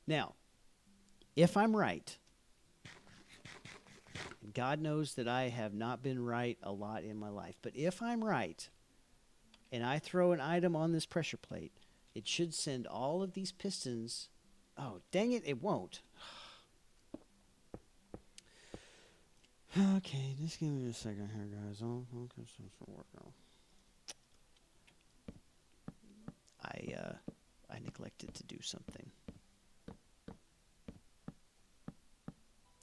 Now, if I'm right, God knows that I have not been right a lot in my life, but if I'm right, and I throw an item on this pressure plate, it should send all of these pistons... Oh, dang it, it won't. Okay, just give me a second here, guys. Okay, so it's working. I neglected to do something.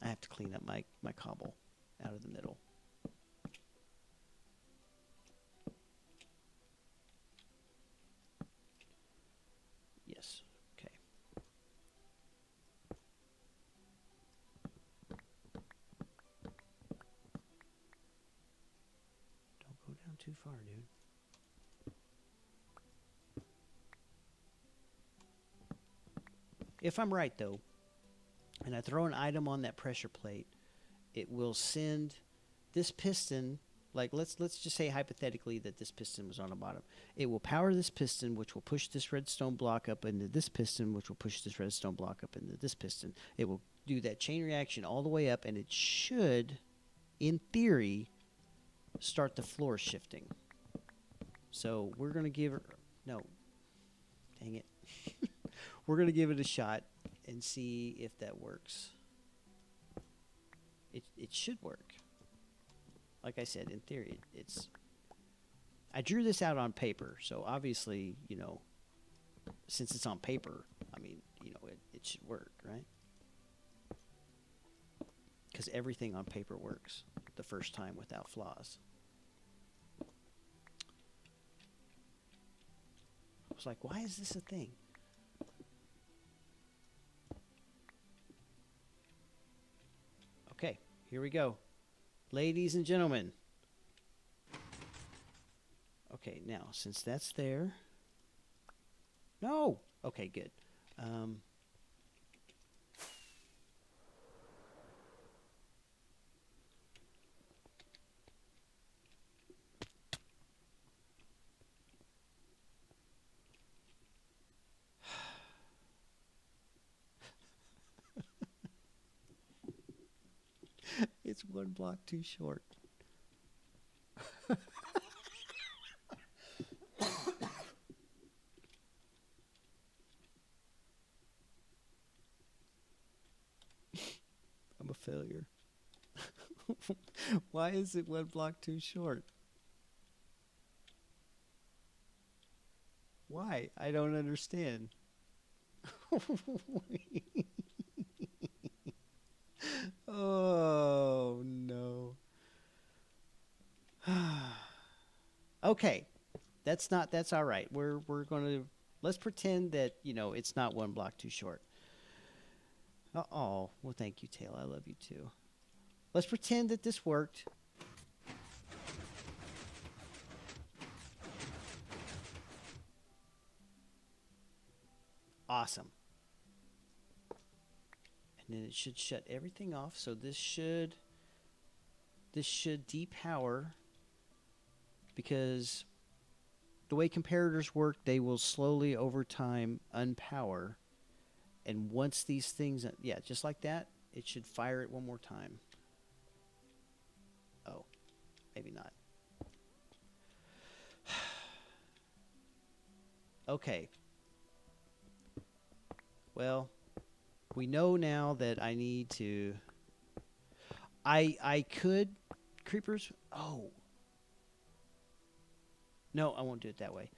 I have to clean up my cobble out of the middle. too far, dude. If I'm right, though, and I throw an item on that pressure plate, it will send this piston. Like let's just say hypothetically that this piston was on the bottom. It will power this piston, which will push this redstone block up into this piston, which will push this redstone block up into this piston. It will do that chain reaction all the way up, and it should, in theory, start the floor shifting. So we're gonna give it. No, dang it. We're gonna give it a shot and see if that works. It should work. Like I said, in theory, it's. I drew this out on paper, so obviously, since it's on paper, I mean, it should work, right? Because everything on paper works the first time without flaws. I was like, why is this a thing? Okay, here we go. Ladies and gentlemen. Okay, now, since that's there. No! Okay, good. It's one block too short. I'm a failure. Why is it one block too short? Why? I don't understand. Oh no. Okay. That's all right. We're going to let's pretend that, it's not one block too short. Oh, well thank you, Tail. I love you too. Let's pretend that this worked. Awesome. And then it should shut everything off. So this should depower, because the way comparators work, they will slowly over time unpower. And once these things, yeah, just like that, it should fire it one more time. Oh, maybe not. Okay. Well, we know now that I need to. I could creepers. Oh. No, I won't do it that way.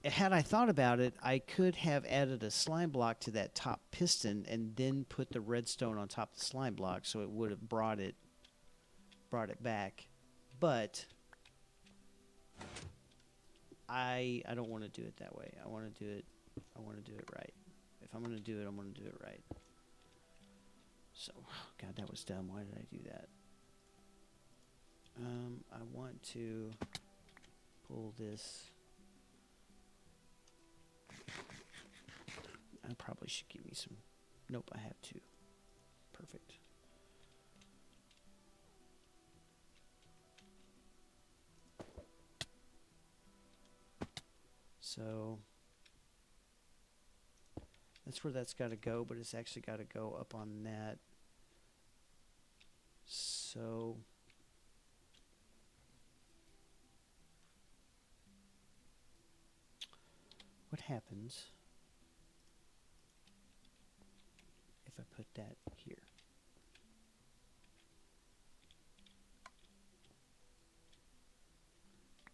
Had I thought about it, I could have added a slime block to that top piston and then put the redstone on top of the slime block, so it would have brought it back. But I don't want to do it that way. I want to do it right. If I'm going to do it, I'm going to do it right. So, God, that was dumb. Why did I do that? I want to pull this. I probably should give me some. Nope, I have two. Perfect. So that's where that's got to go, but it's actually got to go up on that. So what happens if I put that here?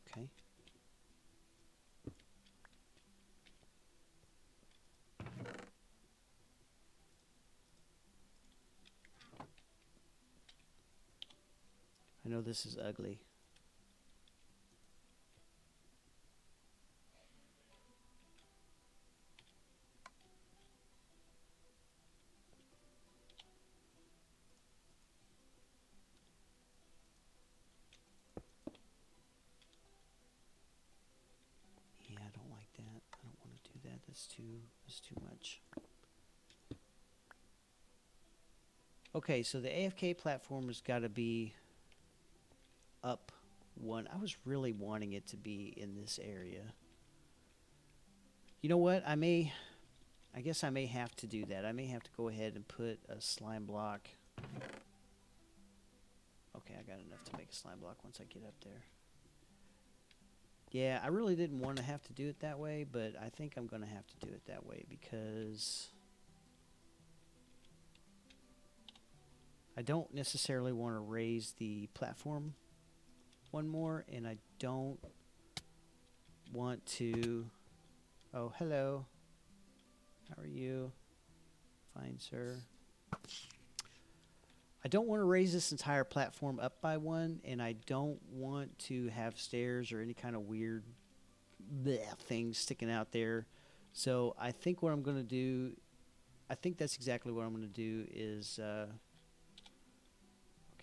Okay. I know this is ugly. That's too much. Okay, so the AFK platform has got to be up one. I was really wanting it to be in this area. You know what? I guess I may have to do that. I may have to go ahead and put a slime block. Okay, I got enough to make a slime block once I get up there. Yeah, I really didn't want to have to do it that way, but I think I'm going to have to do it that way because I don't necessarily want to raise the platform one more, and I don't want to... Oh, hello. How are you? Fine, sir. I don't want to raise this entire platform up by one, and I don't want to have stairs or any kind of weird things sticking out there. So I think what I'm going to do, I think that's exactly what I'm going to do is... okay,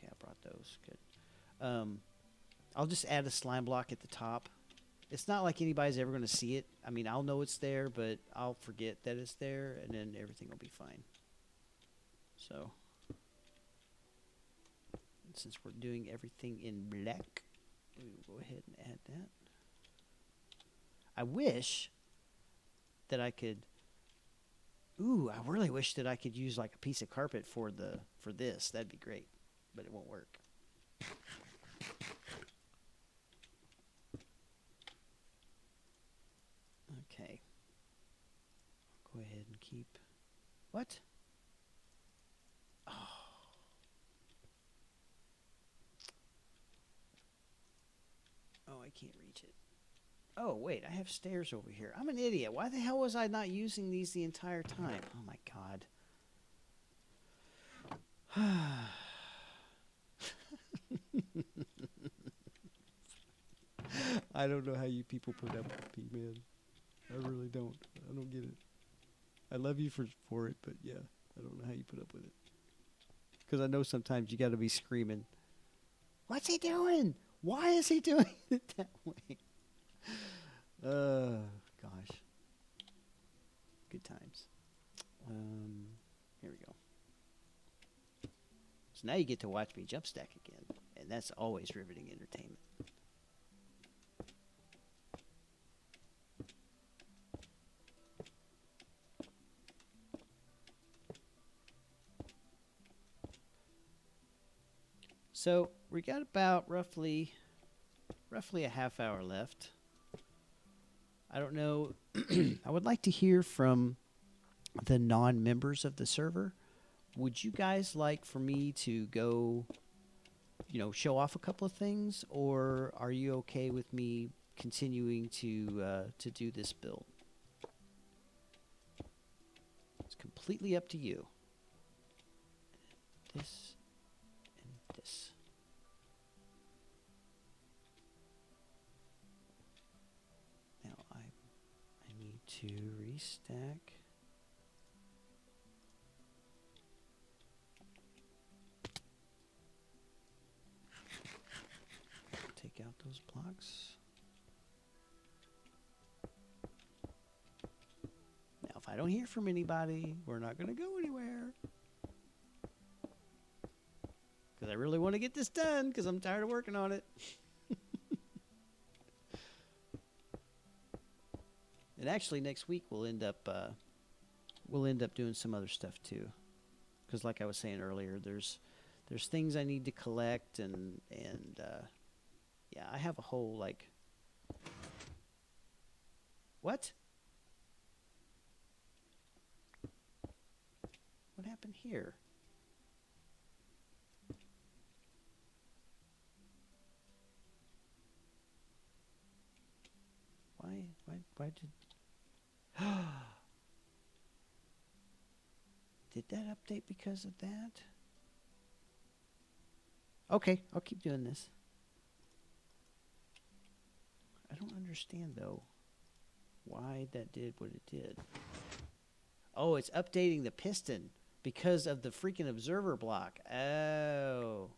I brought those. Good. I'll just add a slime block at the top. It's not like anybody's ever going to see it. I mean, I'll know it's there, but I'll forget that it's there, and then everything will be fine. So, since we're doing everything in black, we will go ahead and add that. I wish that I could... Ooh, I really wish that I could use like a piece of carpet for this. That'd be great, but it won't work. Okay. Go ahead and keep... What? Oh. Oh, I can't reach it. Oh, wait, I have stairs over here. I'm an idiot. Why the hell was I not using these the entire time? Oh, my God. I don't know how you people put up with me, man. I really don't. I don't get it. I love you for it, but yeah, I don't know how you put up with it. Because I know sometimes you got to be screaming, "What's he doing? Why is he doing it that way?" Gosh. Good times. Here we go. So now you get to watch me jump stack again, and that's always riveting entertainment. So we got about roughly a half hour left. I don't know. I would like to hear from the non-members of the server. Would you guys like for me to go, show off a couple of things, or are you okay with me continuing to do this build? It's completely up to you. This and this. Now I need to restack. Take out those blocks. Now, if I don't hear from anybody, we're not going to go anywhere. Because I really want to get this done, because I'm tired of working on it. And actually, next week we'll end up doing some other stuff too. Because, like I was saying earlier, there's things I need to collect, and yeah, I have a whole What? What happened here? Why did... Did that update because of that? Okay, I'll keep doing this. I don't understand, though, why that did what it did. Oh, it's updating the piston because of the freaking observer block. Oh.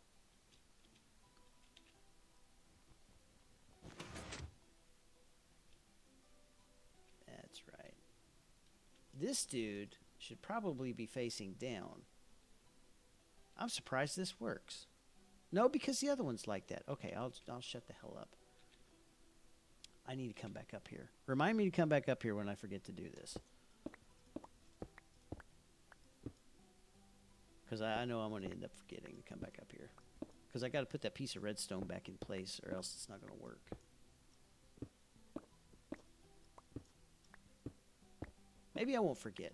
That's right. this dude should probably be facing down. I'm surprised this works. No, because the other one's like that. Okay, I'll shut the hell up. I need to come back up here. Remind me to come back up here when I forget to do this. Because I know I'm going to end up forgetting to come back up here. Because I got to put that piece of redstone back in place or else it's not going to work. Maybe I won't forget.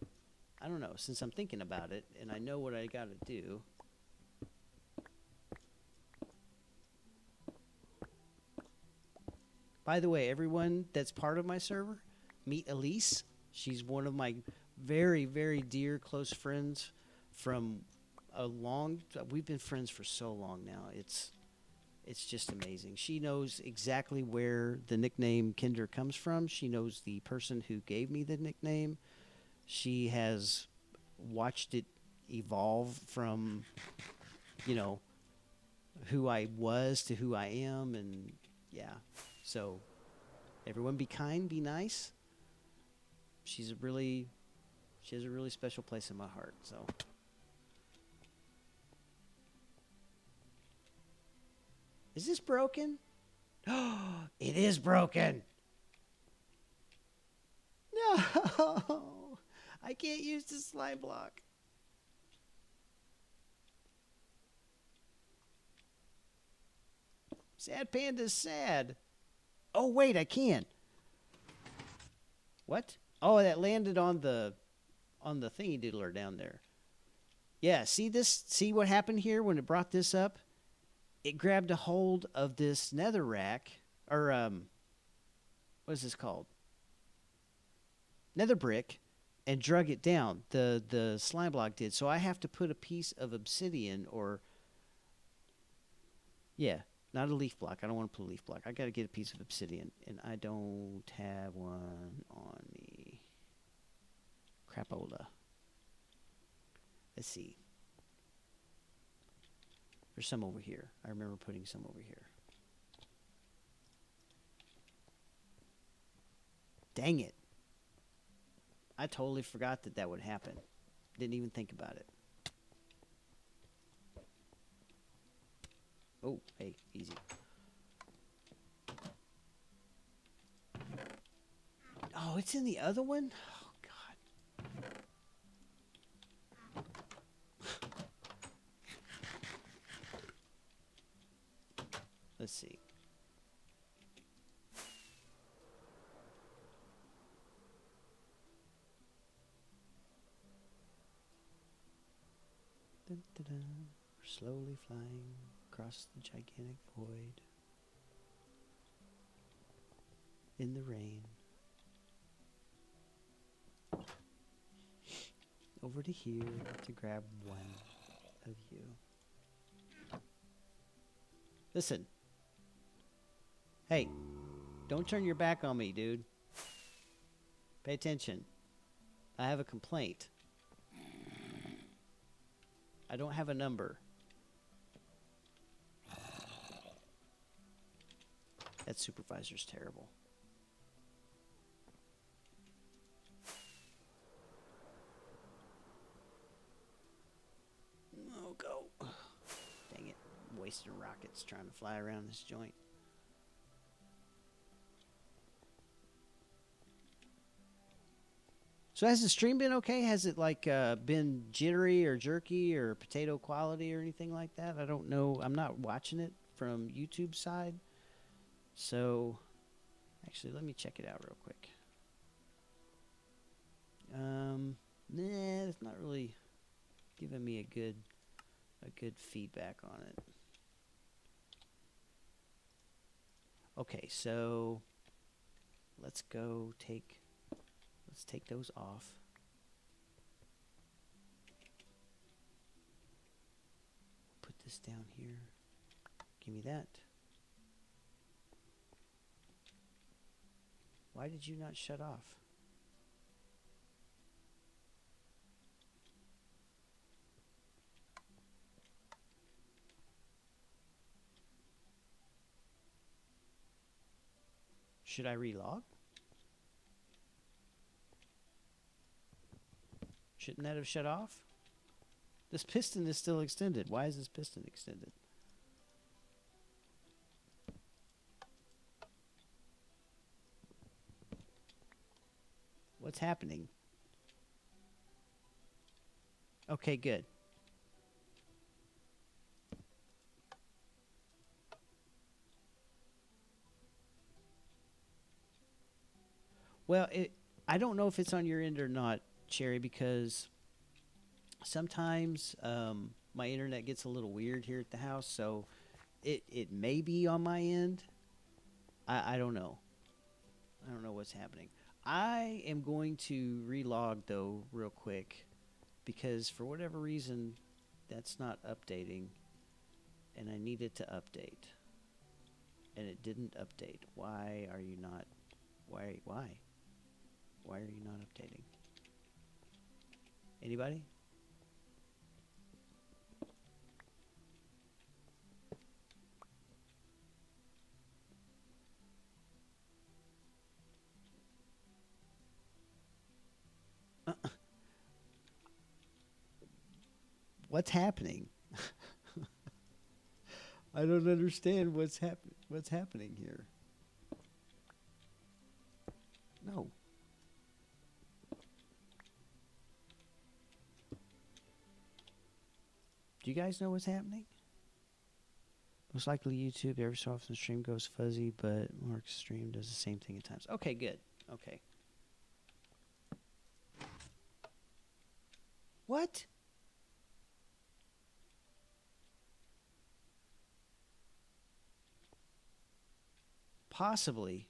I don't know. Since I'm thinking about it and I know what I got to do. By the way, everyone that's part of my server, meet Elise. She's one of my very, very dear close friends from we've been friends for so long now. It's just amazing. She knows exactly where the nickname Kender comes from. She knows the person who gave me the nickname. She has watched it evolve from, who I was to who I am. And yeah, so everyone be kind, be nice. She has a really special place in my heart. So. Is this broken? Oh, it is broken. No, I can't use the slime block. Sad Panda's sad. Oh, wait, I can. What? Oh, that landed on the thingy doodler down there. Yeah, see this? See what happened here when it brought this up? It grabbed a hold of this nether rack, or what is this called? Nether brick, and drug it down. The slime block did. So I have to put a piece of obsidian, or yeah, not a leaf block. I don't want to put a leaf block. I got to get a piece of obsidian, and I don't have one on me. Crapola. Let's see. There's some over here. I remember putting some over here. Dang it. I totally forgot that would happen. Didn't even think about it. Oh, hey, easy. Oh, it's in the other one? Oh, God. Let's see. Dun, dun, dun. We're slowly flying across the gigantic void in the rain. Over to here to grab one of you. Listen. Hey, don't turn your back on me, dude. Pay attention. I have a complaint. I don't have a number. That supervisor's terrible. Oh, go. Dang it. Wasting rockets trying to fly around this joint. So has the stream been okay? Has it been jittery or jerky or potato quality or anything like that? I don't know. I'm not watching it from YouTube side. So actually, let me check it out real quick. Nah, it's not really giving me a good feedback on it. Okay, so let's take those off. Put this down here. Give me that. Why did you not shut off? Should I relog? Shouldn't that have shut off? This piston is still extended. Why is this piston extended? What's happening? Okay, good. Well, I don't know if it's on your end or not, Cherry, because sometimes my internet gets a little weird here at the house, so it may be on my end. I don't know. I don't know what's happening. I am going to relog though real quick because for whatever reason that's not updating and I need it to update. And it didn't update. Why are you not why? Why are you not updating? Anybody? What's happening? I don't understand what's happening here. No. Do you guys know what's happening? Most likely YouTube. Every so often the stream goes fuzzy, but Mark's stream does the same thing at times. Okay, good. Okay. What? Possibly.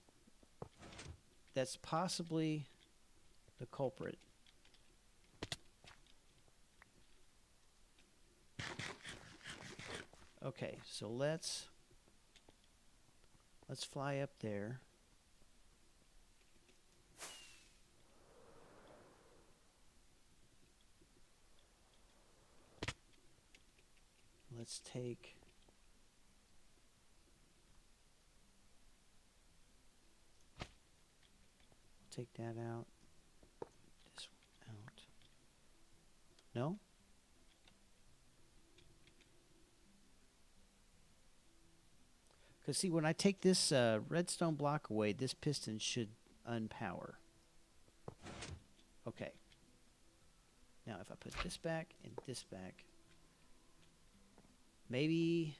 That's possibly the culprit. Okay, so let's fly up there. Let's take that out. This one out. No? Because see, when I take this redstone block away, this piston should unpower. Okay. Now if I put this back and this back, maybe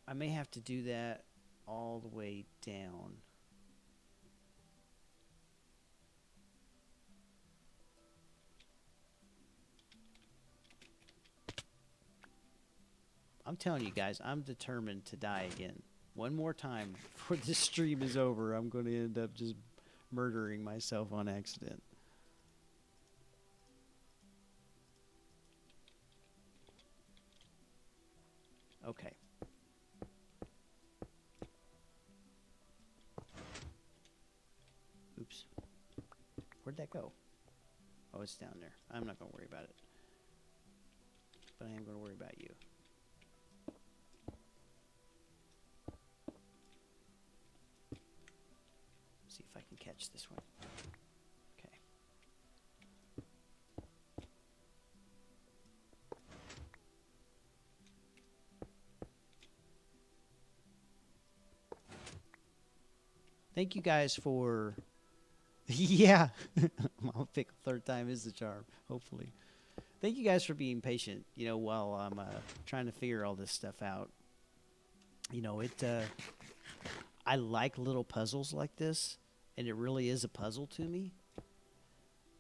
I may have to do that all the way down. I'm telling you guys, I'm determined to die again. One more time before this stream is over, I'm going to end up just murdering myself on accident. Okay. Oops. Where'd that go? Oh, it's down there. I'm not going to worry about it. But I am going to worry about you. See if I can catch this one. Okay. Thank you guys for... yeah. I'll pick a third time is the charm, hopefully. Thank you guys for being patient, while I'm trying to figure all this stuff out. I like little puzzles like this, and it really is a puzzle to me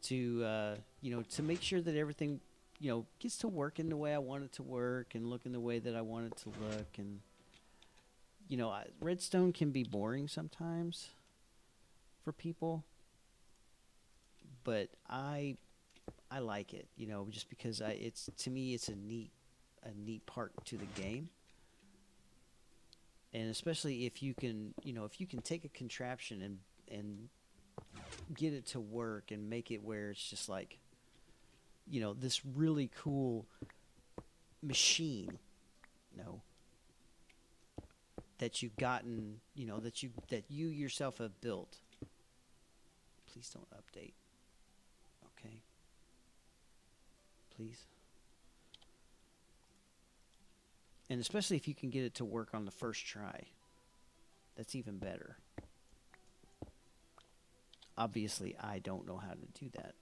to make sure that everything, gets to work in the way I want it to work and look in the way that I want it to look. And, Redstone can be boring sometimes for people, but I like it, just because to me it's a neat part to the game. And especially if you can, take a contraption and get it to work and make it where it's just like, this really cool machine, that you've gotten, that you yourself have built. Please don't update. Okay. Please. And especially if you can get it to work on the first try. That's even better. Obviously, I don't know how to do that.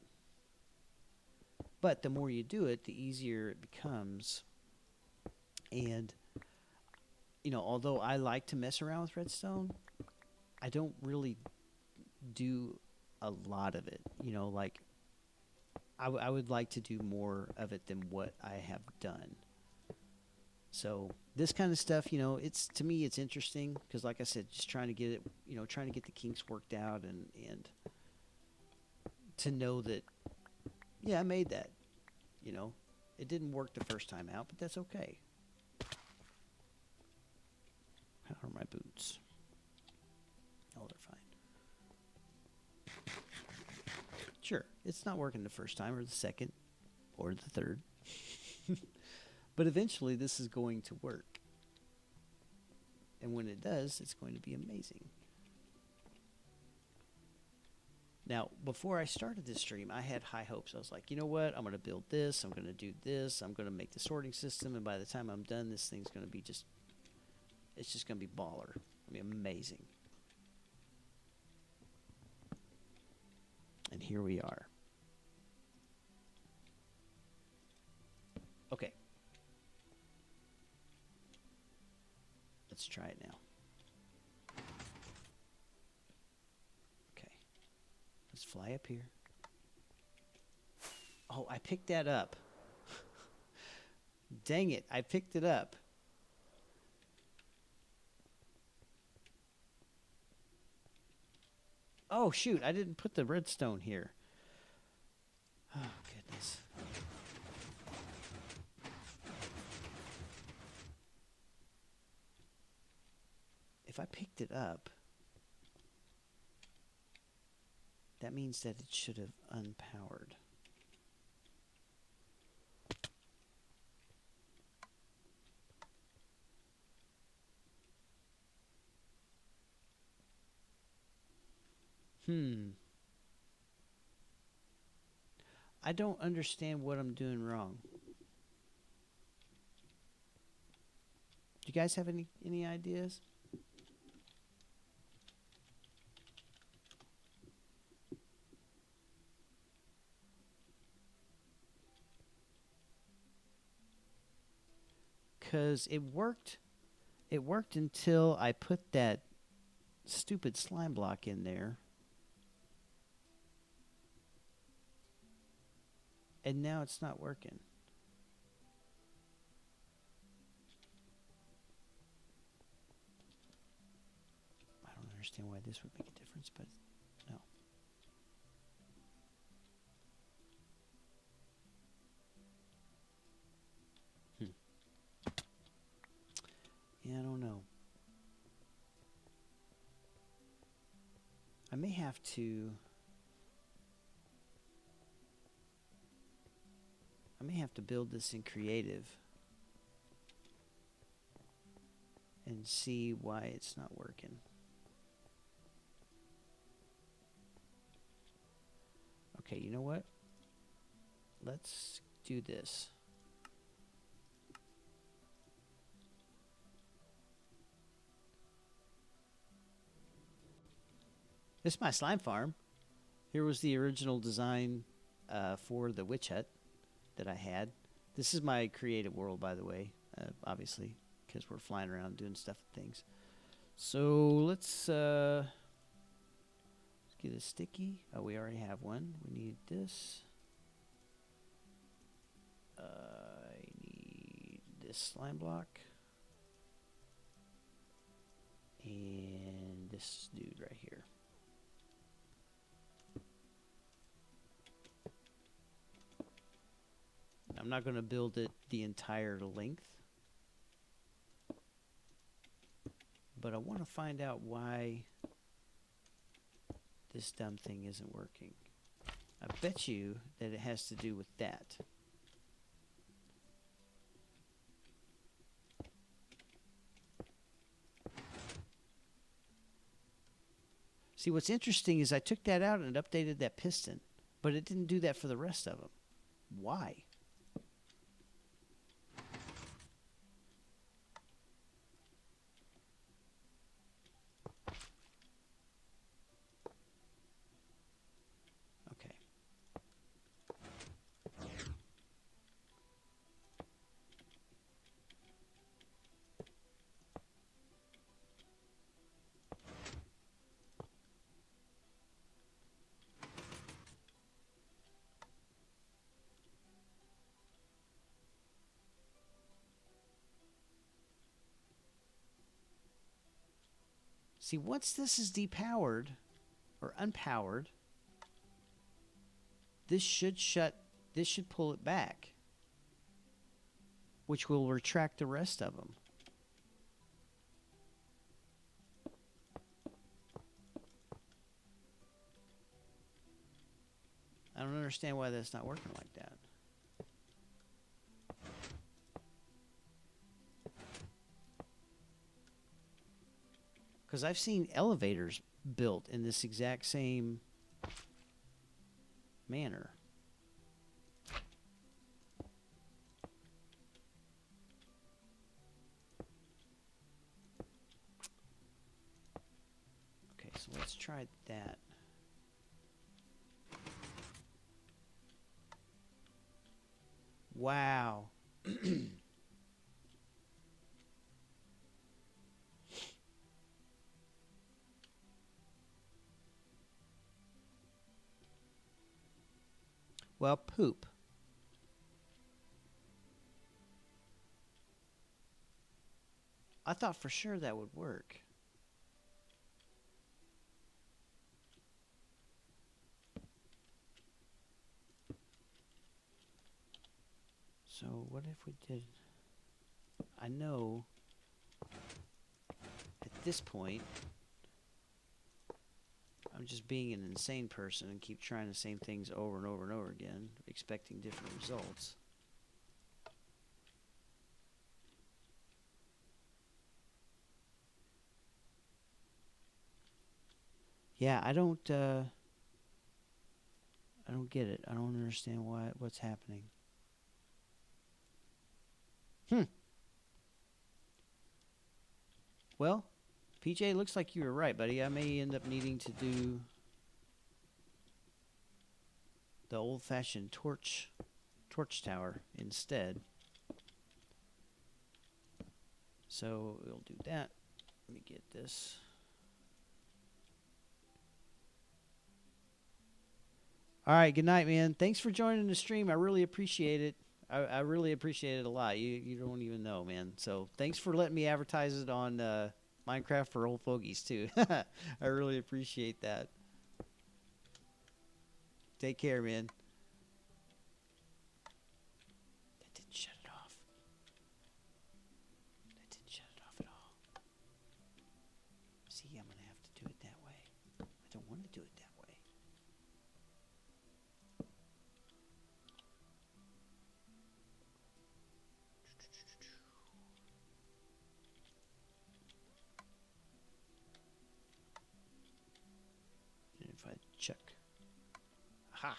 But the more you do it, the easier it becomes. And, although I like to mess around with Redstone, I don't really do a lot of it. Like, I would like to do more of it than what I have done. So this kind of stuff, it's to me it's interesting because, like I said, just trying to get it, trying to get the kinks worked out and to know that, yeah, I made that. It didn't work the first time out, but that's okay. How are my boots? Oh, they're fine. Sure, it's not working the first time or the second or the third. But eventually this is going to work. And when it does, it's going to be amazing. Now, before I started this stream, I had high hopes. I was like, you know what? I'm going to build this. I'm going to do this. I'm going to make the sorting system. And by the time I'm done, this thing's going to be it's just going to be baller. It's going to be amazing. And here we are. Okay. Let's try it now. Okay. Let's fly up here. Oh, I picked that up. Dang it, I picked it up. Oh, shoot, I didn't put the redstone here. Oh, goodness. If I picked it up, that means that it should have unpowered. I don't understand what I'm doing wrong. Do you guys have any ideas? Because it worked until I put that stupid slime block in there. And now it's not working. I don't understand why this would make a difference, but no. Yeah, I don't know. I may have to build this in creative and see why it's not working. Okay, you know what? Let's do this. This is my slime farm. Here was the original design for the witch hut that I had. This is my creative world, by the way, obviously, because we're flying around doing stuff and things. So let's get a sticky. Oh, we already have one. We need this. I need this slime block. And this dude right here. I'm not going to build it the entire length, but I want to find out why this dumb thing isn't working. I bet you that it has to do with that. See, what's interesting is I took that out and it updated that piston, but it didn't do that for the rest of them. Why? Okay. See, once this is depowered or unpowered, this should pull it back, which will retract the rest of them. I don't understand why that's not working like that. Because I've seen elevators built in this exact same manner. Okay, so let's try that. Wow. Well, poop. I thought for sure that would work. So what if we did... I know at this point I'm just being an insane person and keep trying the same things over and over and over again, expecting different results. Yeah, I don't get it. I don't understand what's happening. Well, PJ, looks like you were right, buddy. I may end up needing to do the old-fashioned torch tower instead. So we'll do that. Let me get this. All right, good night, man. Thanks for joining the stream. I really appreciate it. I really appreciate it a lot. You don't even know, man. So thanks for letting me advertise it on Minecraft for Old Fogies, too. I really appreciate that. Take care, man. That didn't shut it off. That didn't shut it off at all. See, I'm going to have to do it that way. I don't want to do it that way. And if I check. Aha.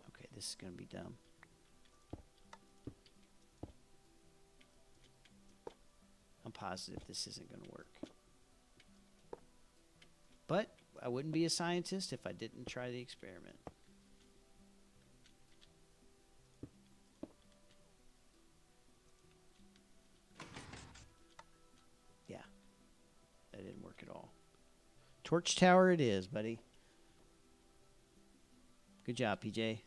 Okay, this is going to be dumb. I'm positive this isn't going to work. But I wouldn't be a scientist if I didn't try the experiment. Yeah, that didn't work at all. Torch tower it is, buddy. Good job, PJ.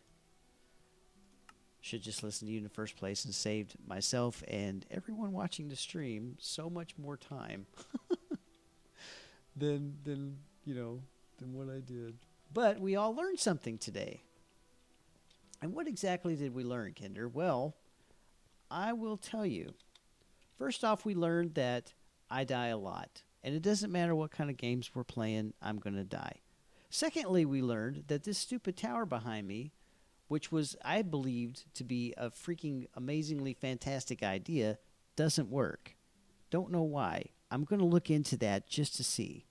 Should just listen to you in the first place and saved myself and everyone watching the stream so much more time than what I did. But we all learned something today. And what exactly did we learn, Kender? Well, I will tell you. First off, we learned that I die a lot. And it doesn't matter what kind of games we're playing, I'm going to die. Secondly, we learned that this stupid tower behind me which was I believed to be a freaking amazingly fantastic idea, doesn't work. Don't know why. I'm going to look into that just to see.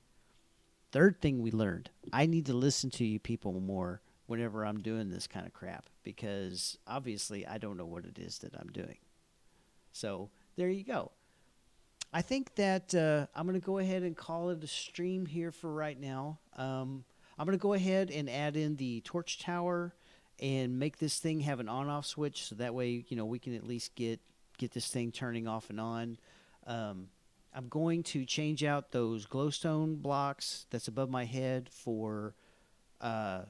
Third thing we learned, I need to listen to you people more whenever I'm doing this kind of crap because obviously I don't know what it is that I'm doing. So there you go. I think that I'm going to go ahead and call it a stream here for right now. I'm going to go ahead and add in the torch tower and make this thing have an on-off switch, so that way we can at least get this thing turning off and on. I'm going to change out those glowstone blocks that's above my head for what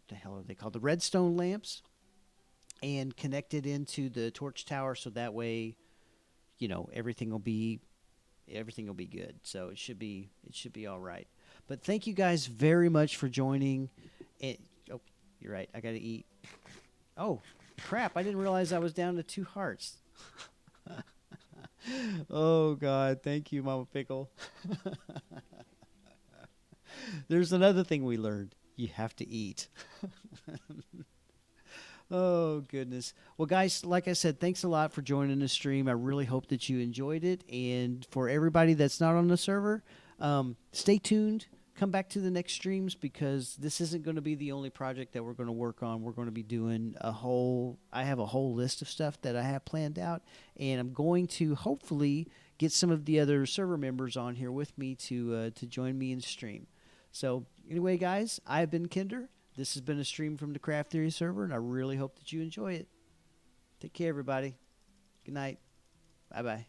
the hell are they called? The redstone lamps, and connect it into the torch tower, so that way everything will be good. So it should be all right. But thank you guys very much for joining. And, oh, you're right. I got to eat. Oh, crap. I didn't realize I was down to 2 hearts. Oh, God. Thank you, Mama Pickle. There's another thing we learned. You have to eat. Oh, goodness. Well, guys, like I said, thanks a lot for joining the stream. I really hope that you enjoyed it. And for everybody that's not on the server, stay tuned. Come back to the next streams because this isn't going to be the only project that we're going to work on. We're going to be doing I have a whole list of stuff that I have planned out. And I'm going to hopefully get some of the other server members on here with me to join me in stream. So anyway, guys, I've been Kender. This has been a stream from the Craft Theory server, and I really hope that you enjoy it. Take care, everybody. Good night. Bye-bye.